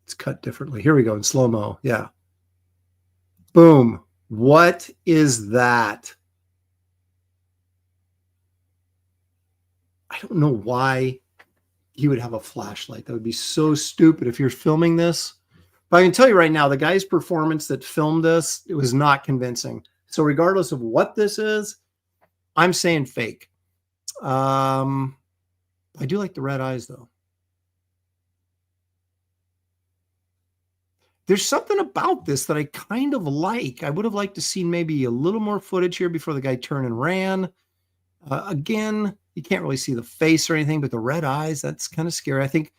It's cut differently. Here we go in slow-mo. Yeah. Boom. What is that? I don't know why you would have a flashlight. That would be so stupid if you're filming this. But I can tell you right now, the guy's performance that filmed this, it was not convincing. So regardless of what this is, I'm saying fake. I do like the red eyes, though. There's something about this that I kind of like. I would have liked to see maybe a little more footage here before the guy turned and ran. Again, you can't really see the face or anything, but the red eyes, that's kind of scary. I think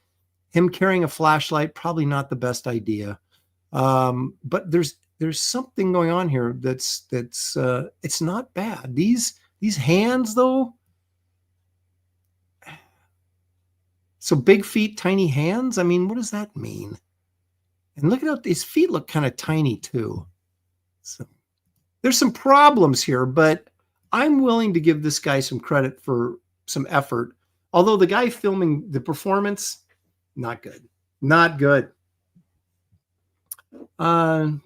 him carrying a flashlight, probably not the best idea. But there's something going on here that's it's not bad. These hands, though. So big feet, tiny hands. I mean, what does that mean? And look at how his feet look kind of tiny too. So there's some problems here, but I'm willing to give this guy some credit for some effort. Although the guy filming the performance, not good. Not good. Captain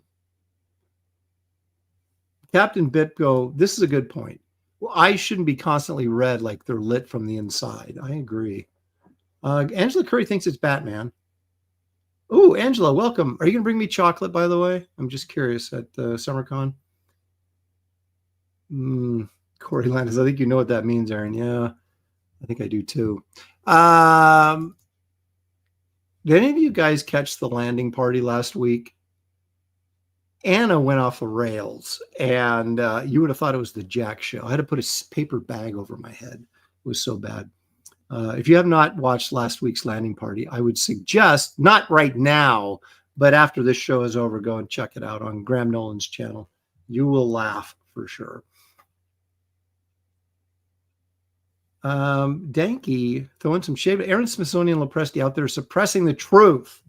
Bitgo, this is a good point. Well, eyes shouldn't be constantly red like they're lit from the inside. I agree. Angela Curry thinks it's Batman. Oh, Angela, welcome. Are you going to bring me chocolate, by the way? I'm just curious at SummerCon. Corey Landis, I think you know what that means, Aaron. Yeah, I think I do too. Did any of you guys catch the landing party last week? Anna went off the rails, and you would have thought it was the Jack show. I had to put a paper bag over my head. It was so bad. If you have not watched last week's landing party, I would suggest, not right now, but after this show is over, go and check it out on Graham Nolan's channel. You will laugh for sure. Danky throwing some shade. Aaron Smithsonian Lopresti out there suppressing the truth.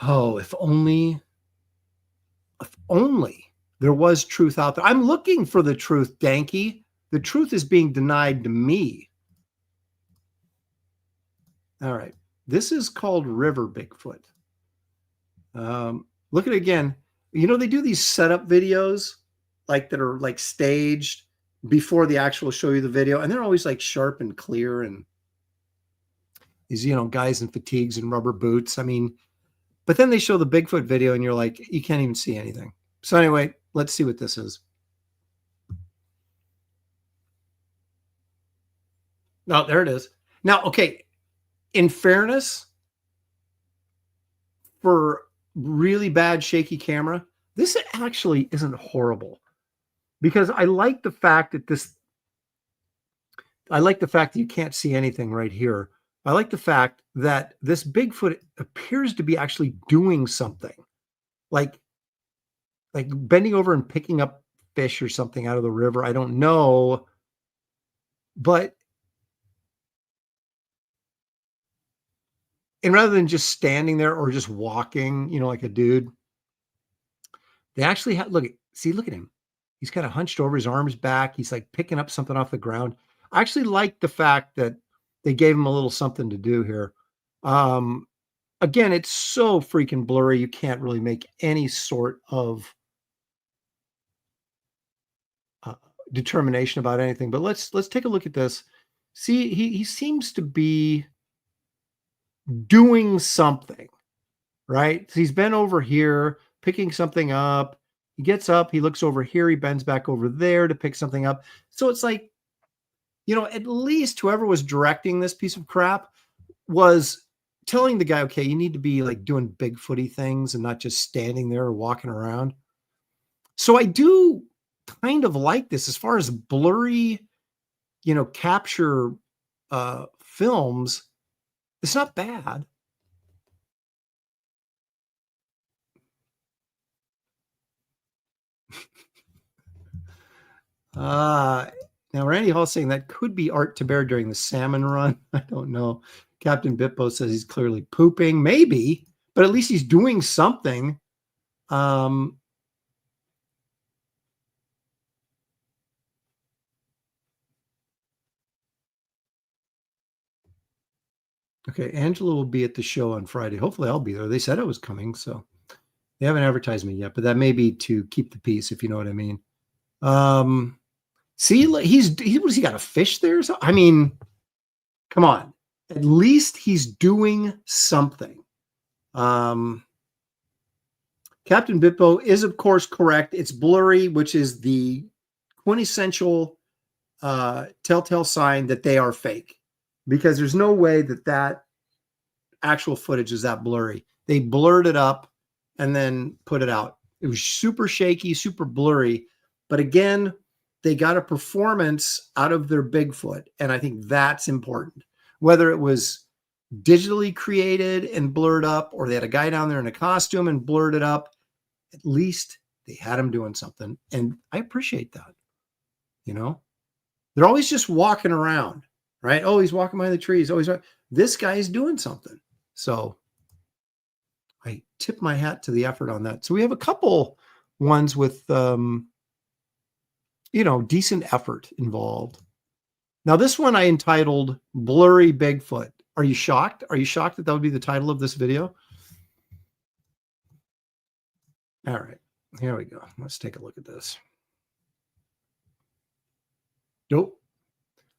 Oh, if only there was truth out there. I'm looking for the truth, Danky. The truth is being denied to me. All right. This is called River Bigfoot. Look at it again. You know, they do these setup videos like that are like staged before the actual show you the video. And they're always like sharp and clear. And these, you know, guys in fatigues and rubber boots. I mean, but then they show the Bigfoot video and you're like, you can't even see anything. So anyway, let's see what this is. Oh, there it is. Now, okay. In fairness, for really bad shaky camera, this actually isn't horrible, because I like the fact that you can't see anything right here. I like the fact that this Bigfoot appears to be actually doing something, like bending over and picking up fish or something out of the river. I don't know, but And rather than just standing there or just walking, you know, like a dude, they actually have, look at him. He's kind of hunched over, his arms back. He's like picking up something off the ground. I actually like the fact that they gave him a little something to do here. Again, it's so freaking blurry. You can't really make any sort of determination about anything, but let's take a look at this. See, he seems to be doing something, right? So he's been over here picking something up. He gets up, he looks over here, he bends back over there to pick something up. So it's like, you know, at least whoever was directing this piece of crap was telling the guy, okay, you need to be like doing Bigfooty things and not just standing there or walking around. So I do kind of like this as far as blurry, you know, capture films. It's not bad. Now Randy Hall saying that could be Art Taber during the salmon run. I don't know. Captain Bippo says he's clearly pooping. Maybe, but at least he's doing something. Okay, Angela will be at the show on Friday. Hopefully I'll be there. They said I was coming, so they haven't advertised me yet, but that may be to keep the peace, if you know what I mean. See, he got a fish there? So, I mean, come on. At least he's doing something. Captain Bippo is, of course, correct. It's blurry, which is the quintessential telltale sign that they are fake, because there's no way that actual footage is that blurry. They blurred it up and then put it out. It was super shaky, super blurry. But again, they got a performance out of their Bigfoot. And I think that's important. Whether it was digitally created and blurred up, or they had a guy down there in a costume and blurred it up, at least they had him doing something. And I appreciate that. You know, they're always just walking around, right? Oh, he's walking behind the trees. Oh, this guy is doing something. So I tip my hat to the effort on that. So we have a couple ones with, you know, decent effort involved. Now, this one I entitled Blurry Bigfoot. Are you shocked? Are you shocked that would be the title of this video? All right, here we go. Let's take a look at this. Nope.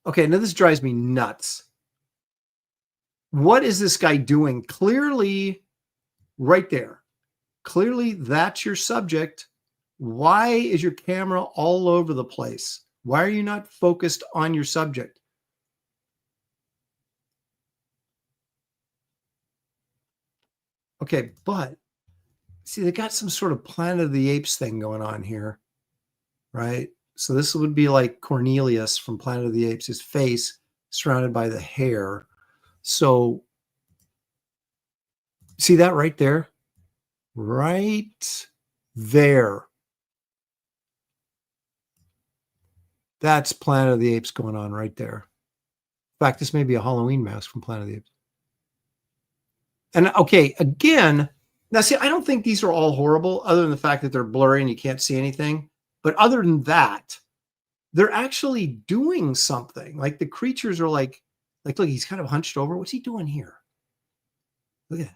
Okay, now this drives me nuts. What is this guy doing? Clearly, right there. Clearly, that's your subject. Why is your camera all over the place? Why are you not focused on your subject? Okay, but see, they got some sort of Planet of the Apes thing going on here, right? So this would be like Cornelius from Planet of the Apes, his face surrounded by the hair. So see that right there? Right there. That's Planet of the Apes going on right there. In fact, this may be a Halloween mask from Planet of the Apes. And okay, again, now see, I don't think these are all horrible, other than the fact that they're blurry and you can't see anything. But other than that, they're actually doing something. Like the creatures are like look, he's kind of hunched over. What's he doing here? Look at that.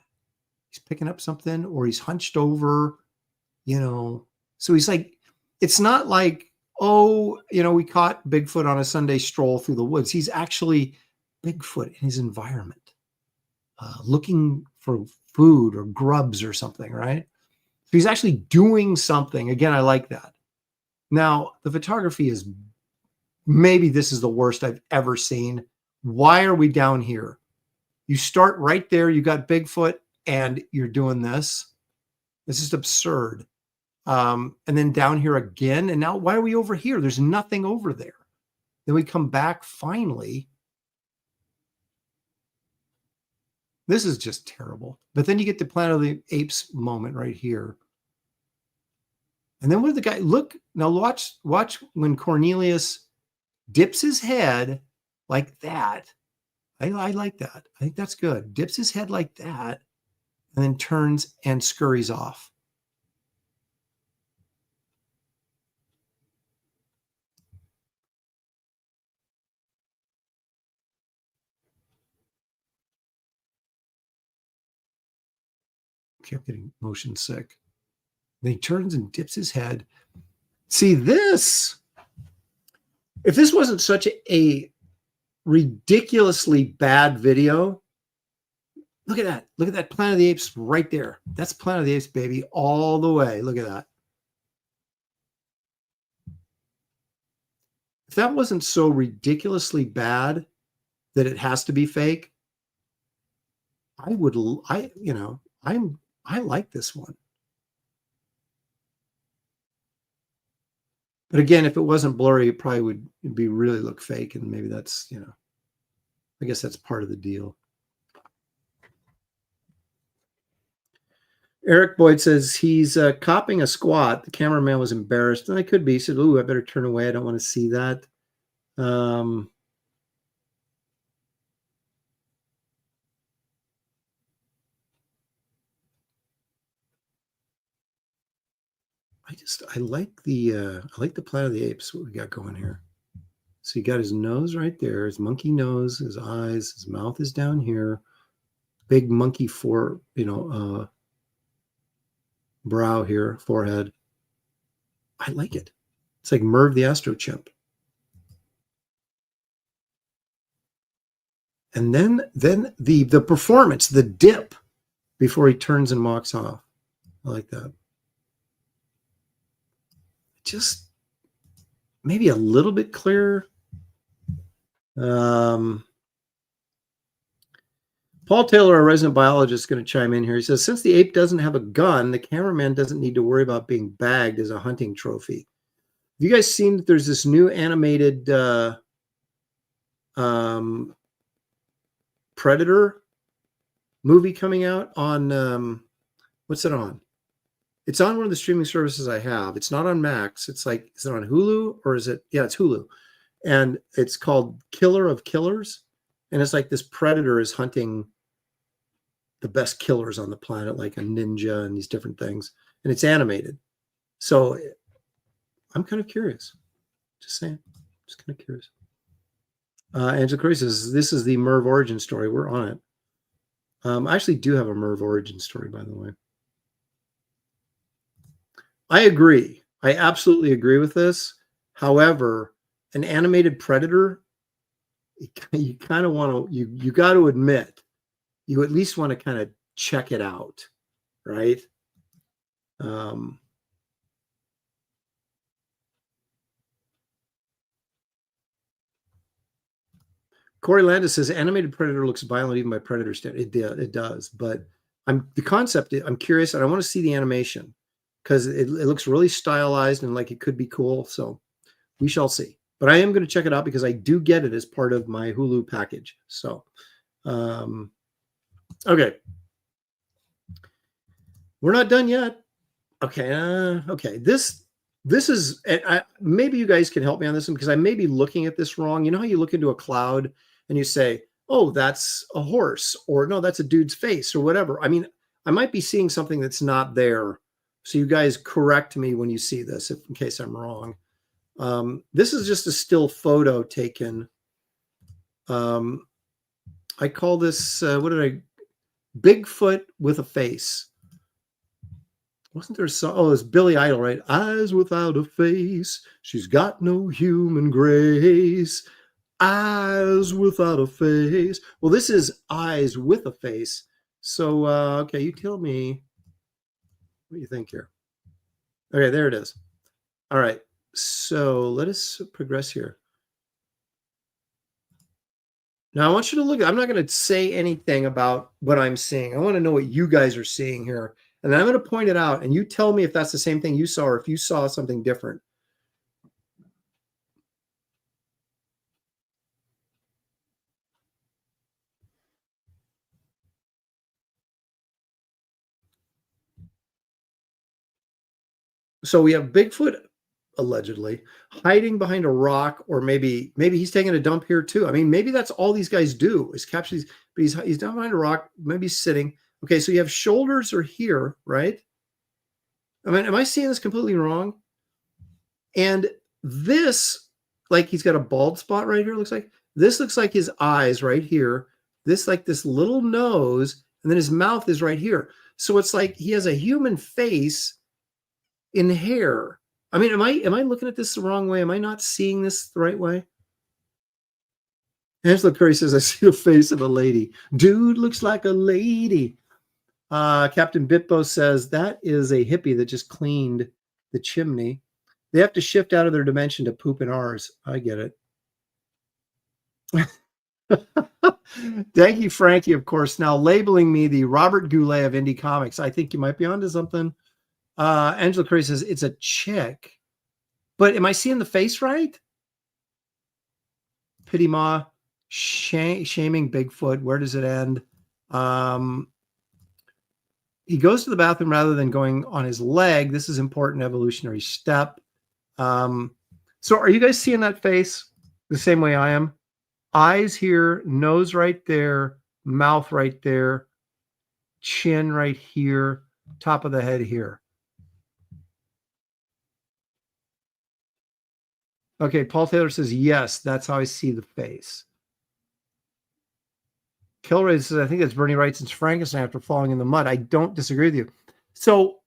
He's picking up something, or he's hunched over, you know. So he's like, it's not like, oh, you know, we caught Bigfoot on a Sunday stroll through the woods. He's actually Bigfoot in his environment, looking for food or grubs or something, right? So he's actually doing something. Again, I like that. Now, the photography is, maybe this is the worst I've ever seen. Why are we down here? You start right there. You got Bigfoot and you're doing this. This is absurd. And then down here again. And now why are we over here? There's nothing over there. Then we come back finally. This is just terrible. But then you get the Planet of the Apes moment right here. And then what did the guy look? Now watch when Cornelius dips his head like that. I like that. I think that's good. Dips his head like that and then turns and scurries off. Kept getting motion sick. Then he turns and dips his head. See this? If this wasn't such a ridiculously bad video, look at that. Look at that Planet of the Apes right there. That's Planet of the Apes, baby, all the way. Look at that. If that wasn't so ridiculously bad that it has to be fake, I like this one. But again, if it wasn't blurry, it probably would really look fake. And maybe that's, I guess that's part of the deal. Eric Boyd says he's copying a squat. The cameraman was embarrassed. And I could be. He said, "Ooh, I better turn away. I don't want to see that." I like the Planet of the Apes, what we got going here. So you got his nose right there, his monkey nose, his eyes, his mouth is down here. Big monkey brow here, forehead. I like it. It's like Merv the Astro Chimp. And then the performance, the dip before he turns and walks off. I like that. Just maybe a little bit clearer. Paul Taylor, our resident biologist, is going to chime in here. He says, since the ape doesn't have a gun, the cameraman doesn't need to worry about being bagged as a hunting trophy. Have you guys seen that there's this new animated Predator movie coming out on, what's it on? It's on one of the streaming services I have. It's not on Max. It's like, is it on Hulu or is it? Yeah, it's Hulu. And it's called Killer of Killers. And it's like this predator is hunting the best killers on the planet, like a ninja and these different things. And it's animated. So I'm kind of curious. Just saying. Just kind of curious. Angela Curry says, this is the Merv origin story. We're on it. I actually do have a Merv origin story, by the way. I agree. I absolutely agree with this. However, an animated predator, you kind of want to, you got to admit, you at least want to kind of check it out, right? Corey Landis says animated predator looks violent even by predator standard. It does, but I'm curious and I want to see the animation because it looks really stylized and like it could be cool. So we shall see. But I am going to check it out because I do get it as part of my Hulu package. So, okay. We're not done yet. Okay. Okay. This is, maybe you guys can help me on this one because I may be looking at this wrong. You know how you look into a cloud and you say, oh, that's a horse, or no, that's a dude's face or whatever. I mean, I might be seeing something that's not there. So you guys correct me when you see this, in case I'm wrong. This is just a still photo taken. I call this, Bigfoot with a face. Wasn't there some, oh, it's Billy Idol, right? Eyes without a face. She's got no human grace. Eyes without a face. Well, this is eyes with a face. So, okay, you tell me what you think here. Okay, there it is. All right. So let us progress here. Now I want you to look. I'm not going to say anything about what I'm seeing. I want to know what you guys are seeing here. And then I'm going to point it out and you tell me if that's the same thing you saw or if you saw something different. So we have Bigfoot allegedly, hiding behind a rock, or maybe he's taking a dump here too. I mean, maybe that's all these guys do is capture these, but he's down behind a rock, maybe he's sitting. Okay, so you have shoulders are here, right? I mean, am I seeing this completely wrong? And this, like he's got a bald spot right here, looks like. This looks like his eyes right here. This like this little nose, and then his mouth is right here. So it's like he has a human face in hair. I mean, am I looking at this the wrong way? Am I not seeing this the right way? Angela Curry says, I see the face of a lady. Dude looks like a lady. Captain Bitbo says, that is a hippie that just cleaned the chimney. They have to shift out of their dimension to poop in ours. I get it. Thank you, Frankie, of course. Now labeling me the Robert Goulet of indie comics. I think you might be onto something. Angela Curry says, it's a chick. But am I seeing the face right? Pity Ma, shaming Bigfoot. Where does it end? He goes to the bathroom rather than going on his leg. This is important evolutionary step. So are you guys seeing that face the same way I am? Eyes here, nose right there, mouth right there, chin right here, top of the head here. Okay, Paul Taylor says, yes, that's how I see the face. Kilray says, I think that's Bernie Wrightson's Frankenstein after falling in the mud. I don't disagree with you. So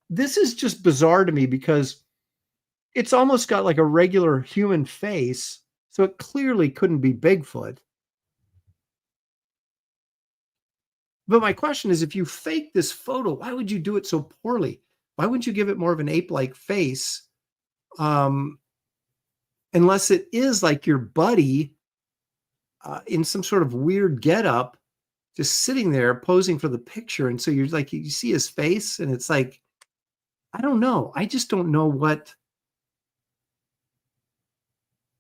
this is just bizarre to me because it's almost got like a regular human face. So it clearly couldn't be Bigfoot. But my question is, if you fake this photo, why would you do it so poorly? Why wouldn't you give it more of an ape-like face? Unless it is like your buddy in some sort of weird getup, just sitting there posing for the picture. And so you're like, you see his face and it's like, I don't know. I just don't know what,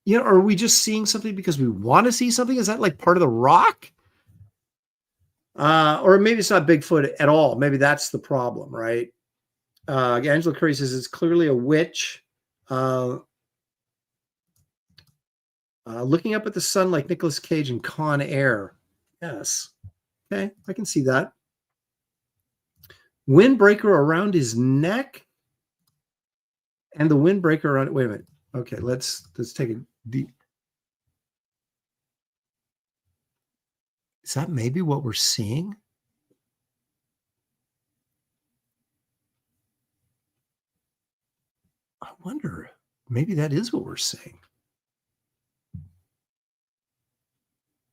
you know, are we just seeing something because we want to see something? Is that like part of the rock? Or maybe it's not Bigfoot at all. Maybe that's the problem, right? Angela Curry says it's clearly a witch. Looking up at the sun like Nicolas Cage in Con Air. Yes. Okay, I can see that. Windbreaker around his neck. And the windbreaker around, wait a minute. Okay, let's take a deep. Is that maybe what we're seeing? I wonder, maybe that is what we're seeing.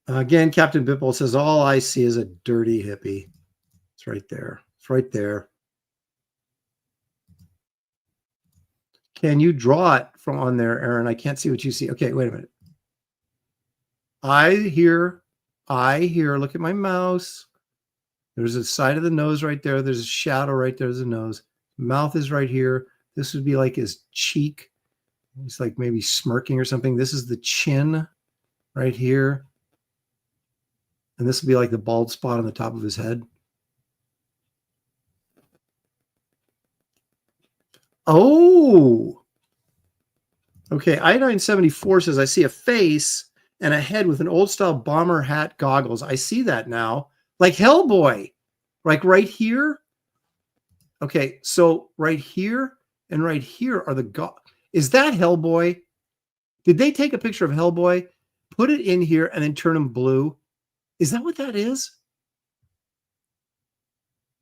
Again, Captain Bipple says, all I see is a dirty hippie. It's right there. It's right there. Can you draw it from on there, Aaron? I can't see what you see. Okay, wait a minute. I hear, look at my mouse. There's a side of the nose right there. There's a shadow right there. There's a nose. Mouth is right here. This would be like his cheek. He's like maybe smirking or something. This is the chin right here. And this would be like the bald spot on the top of his head. Oh, okay. I-974 says, I see a face and a head with an old style bomber hat, goggles. I see that now. Like Hellboy, like right here. Okay, so right here and right here are the is that Hellboy? Did they take a picture of Hellboy, put it in here, and then turn him blue? Is that what that is?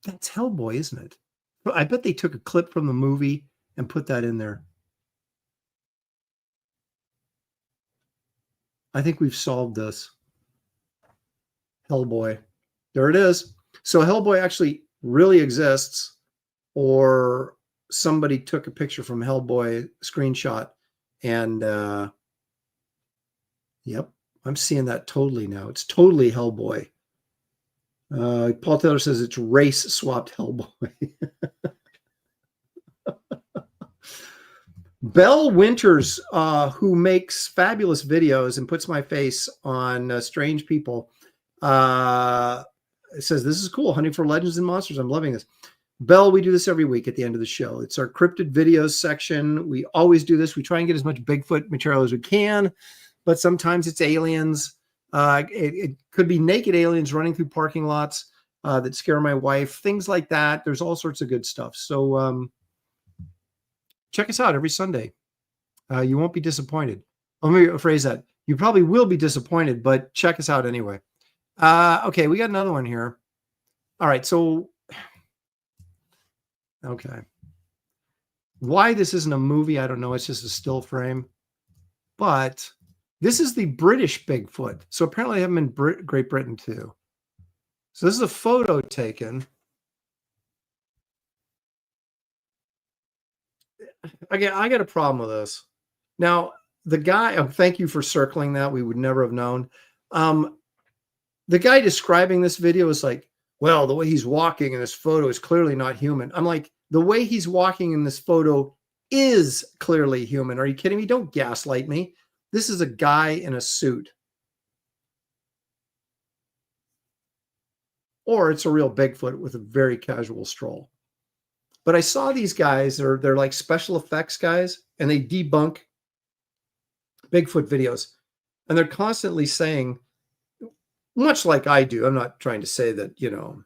That's Hellboy, isn't it? I bet they took a clip from the movie and put that in there. I think we've solved this. Hellboy. There it is. So Hellboy actually really exists, or somebody took a picture from Hellboy screenshot and yep, I'm seeing that totally now. It's totally Hellboy. Paul Taylor says it's race swapped Hellboy. Belle Winters, who makes fabulous videos and puts my face on Strange People, says, this is cool. Hunting for legends and monsters. I'm loving this. Bell, we do this every week at the end of the show. It's our cryptid videos section. We always do this. We try and get as much Bigfoot material as we can, but sometimes it's aliens. It could be naked aliens running through parking lots that scare my wife, things like that. There's all sorts of good stuff. So check us out every Sunday. You won't be disappointed. Let me rephrase that. You probably will be disappointed, but check us out anyway. Okay, we got another one here. All right, so okay. Why this isn't a movie, I don't know. It's just a still frame. But this is the British Bigfoot. So apparently they have them in Great Britain too. So this is a photo taken. Again, I got a problem with this. Now, the guy, oh, thank you for circling that. We would never have known. The guy describing this video is like, well, the way he's walking in this photo is clearly not human. I'm like, the way he's walking in this photo is clearly human. Are you kidding me? Don't gaslight me. This is a guy in a suit. Or it's a real Bigfoot with a very casual stroll. But I saw these guys, they're like special effects guys, and they debunk Bigfoot videos. And they're constantly saying, much like I do, I'm not trying to say that, you know,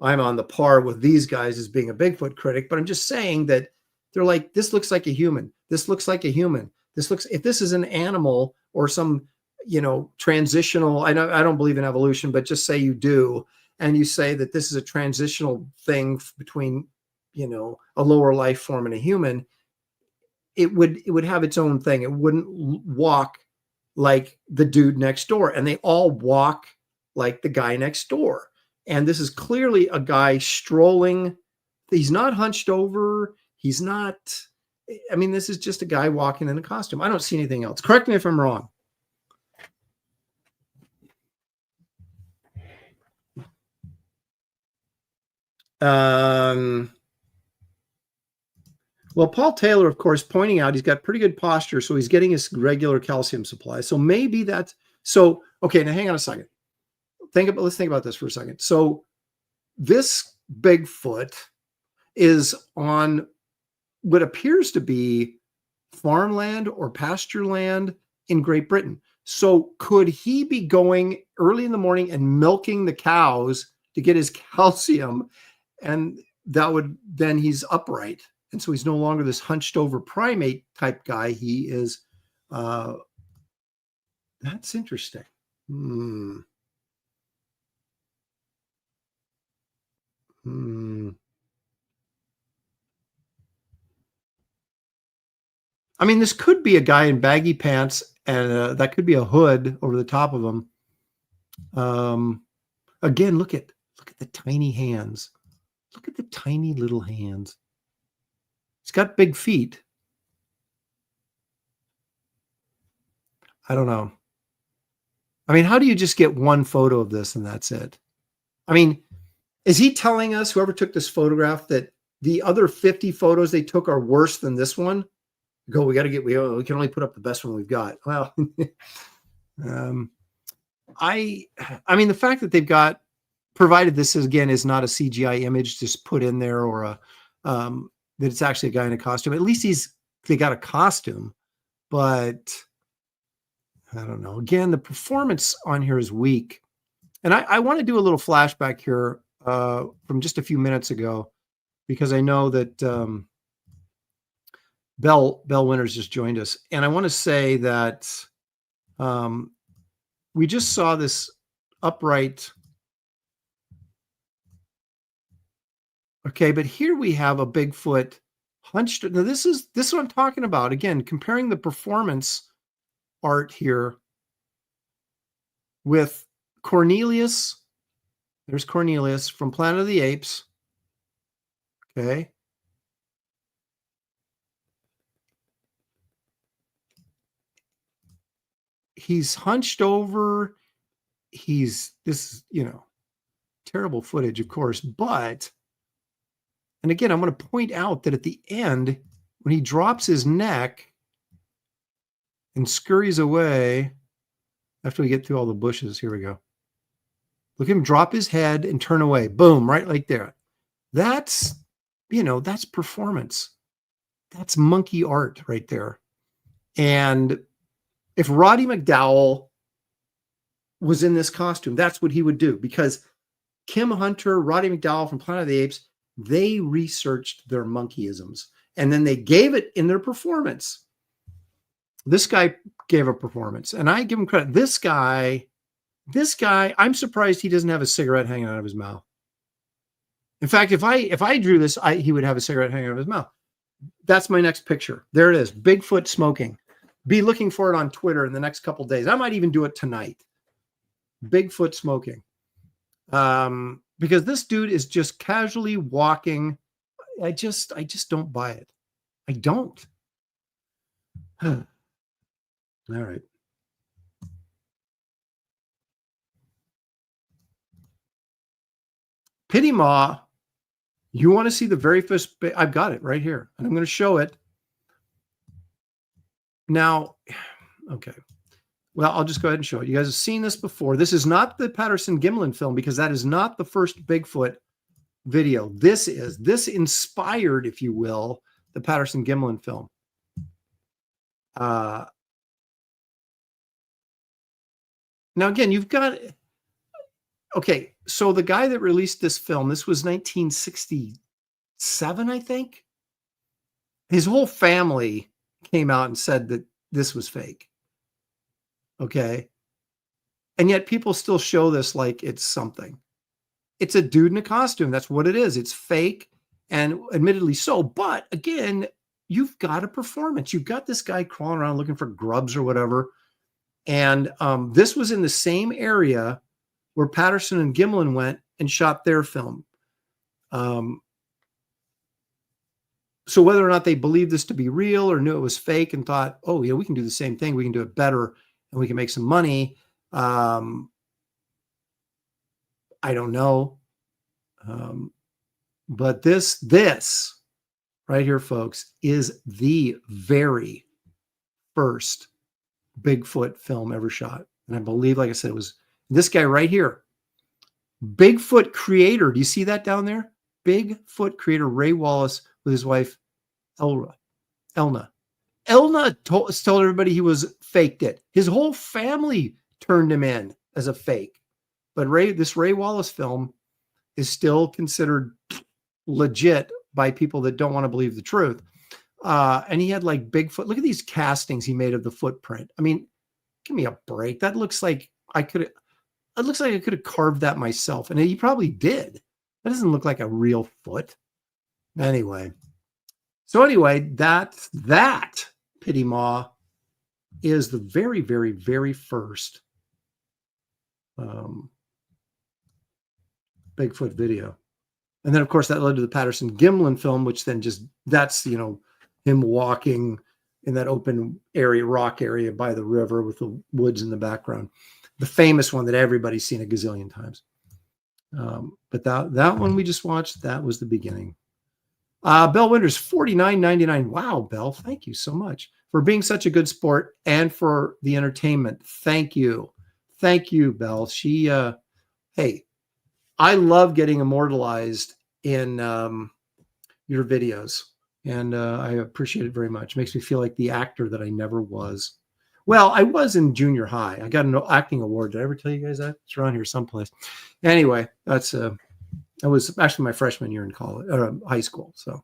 I'm on the par with these guys as being a Bigfoot critic, but I'm just saying that they're like, this looks like a human. This looks like a human. This looks, if this is an animal or some, you know, transitional, I don't believe in evolution, but just say you do, and you say that this is a transitional thing between, you know, a lower life form and a human, it would have its own thing. It wouldn't walk like the dude next door, and they all walk like the guy next door. And this is clearly a guy strolling. He's not hunched over. He's not, I mean, this is just a guy walking in a costume. I don't see anything else. Correct me if I'm wrong. Well, Paul Taylor, of course, pointing out he's got pretty good posture, so he's getting his regular calcium supply. So maybe that's, so, okay, now hang on a second. Let's think about this for a second. So this Bigfoot is on what appears to be farmland or pasture land in Great Britain. So could he be going early in the morning and milking the cows to get his calcium? And that would, then he's upright. And so he's no longer this hunched over primate type guy. He is, that's interesting. I mean, this could be a guy in baggy pants, and that could be a hood over the top of him. Again, look at the tiny hands. Look at the tiny little hands. He's got big feet. I don't know. I mean, how do you just get one photo of this and that's it? I mean, is he telling us, whoever took this photograph, that the other 50 photos they took are worse than this one? Go, we can only put up the best one we've got. Well, I mean, the fact that they've got, provided this is, again, is not a CGI image just put in there, or a, that it's actually a guy in a costume. At least they got a costume, but I don't know. Again, the performance on here is weak. And I want to do a little flashback here from just a few minutes ago, because I know that Bell Winters just joined us. And I want to say that we just saw this upright. Okay, but here we have a Bigfoot hunched. Now this is what I'm talking about. Again, comparing the performance art here with Cornelius. There's Cornelius from Planet of the Apes. Okay. He's hunched over. This is, you know, terrible footage, of course, but, and again, I'm going to point out that at the end, when he drops his neck and scurries away, after we get through all the bushes, here we go. Look at him drop his head and turn away. Boom, right like there. That's that's performance. That's monkey art right there. And if Roddy McDowell was in this costume, that's what he would do, because Kim Hunter, Roddy McDowell from Planet of the Apes, they researched their monkeyisms and then they gave it in their performance. This guy gave a performance, and I give him credit. This guy, I'm surprised he doesn't have a cigarette hanging out of his mouth. In fact, if I drew this, he would have a cigarette hanging out of his mouth. That's my next picture. There it is. Bigfoot smoking. Be looking for it on Twitter in the next couple of days. I might even do it tonight. Bigfoot smoking. Because this dude is just casually walking. I just don't buy it. I don't. All right. Pity Maw. You want to see the very first? I've got it right here, and I'm going to show it. Now, okay. Well, I'll just go ahead and show it. You guys have seen this before. This is not the Patterson-Gimlin film, because that is not the first Bigfoot video. This inspired, if you will, the Patterson-Gimlin film. Now, again, you've got... Okay, so the guy that released this film, this was 1967, I think. His whole family came out and said that this was fake. Okay. And yet people still show this like it's something. It's a dude in a costume. That's what it is. It's fake, and admittedly so. But again, you've got a performance. You've got this guy crawling around looking for grubs or whatever. And this was in the same area where Patterson and Gimlin went and shot their film. So whether or not they believed this to be real or knew it was fake and thought, oh, yeah, we can do the same thing. We can do it better and we can make some money. I don't know. But this right here, folks, is the very first Bigfoot film ever shot. And I believe, like I said, it was this guy right here. Bigfoot creator. Do you see that down there? Bigfoot creator Ray Wallace with his wife, Elna. Elna told everybody he was faked it. His whole family turned him in as a fake. But this Ray Wallace film is still considered legit by people that don't want to believe the truth. And he had like Bigfoot. Look at these castings he made of the footprint. I mean, give me a break. That looks like I could have carved that myself. And he probably did. That doesn't look like a real foot. Anyway. So anyway, that Pity Maw is the very, very, very first Bigfoot video. And then, of course, that led to the Patterson-Gimlin film, which then that's him walking in that open area, rock area by the river with the woods in the background. The famous one that everybody's seen a gazillion times. But that one we just watched, that was the beginning. Bell Winters, $49.99. Wow, Bell, thank you so much for being such a good sport and for the entertainment. Thank you. Thank you, Bell. She, hey, I love getting immortalized in your videos, and I appreciate it very much. It makes me feel like the actor that I never was. Well, I was in junior high. I got an acting award. Did I ever tell you guys that? It's around here someplace. Anyway, that was actually my freshman year in college or high school. So,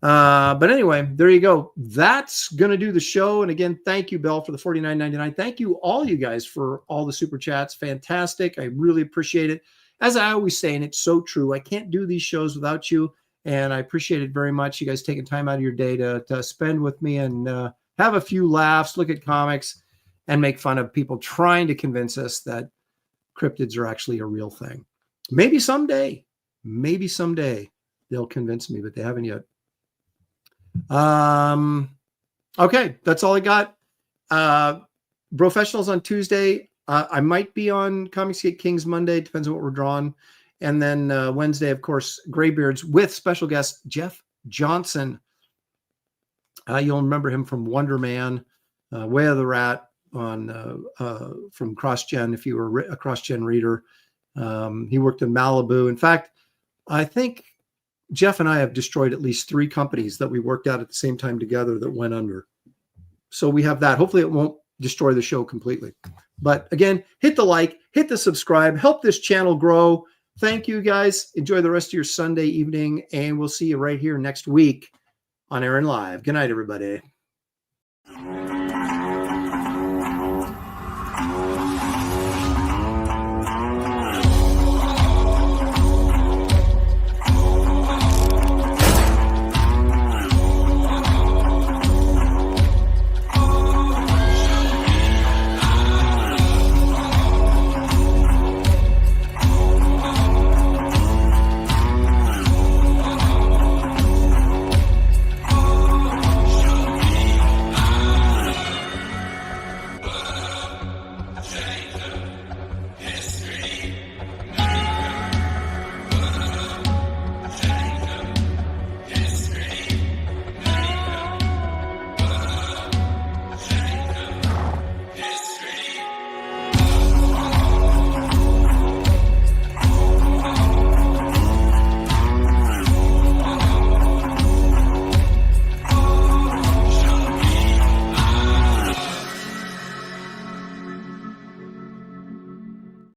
but anyway, there you go. That's going to do the show. And again, thank you, Bell, for the $49.99. Thank you, all you guys, for all the super chats. Fantastic. I really appreciate it. As I always say, and it's so true, I can't do these shows without you. And I appreciate it very much. You guys taking time out of your day to spend with me and have a few laughs, look at comics, and make fun of people trying to convince us that cryptids are actually a real thing. Maybe someday they'll convince me, but they haven't yet. Okay, that's all I got. Professionals on Tuesday. I might be on Comicsgate Kings Monday. Depends on what we're drawing. And then Wednesday, of course, Graybeards with special guest Jeff Johnson. You'll remember him from Wonder Man, Way of the Rat on from CrossGen, if you were a CrossGen reader. He worked in Malibu. In fact, I think Jeff and I have destroyed at least 3 companies that we worked out at the same time together that went under. So we have that. Hopefully it won't destroy the show completely. But again, hit the like, hit the subscribe, help this channel grow. Thank you guys. Enjoy the rest of your Sunday evening, and we'll see you right here next week on Aaron Live. Good night, everybody.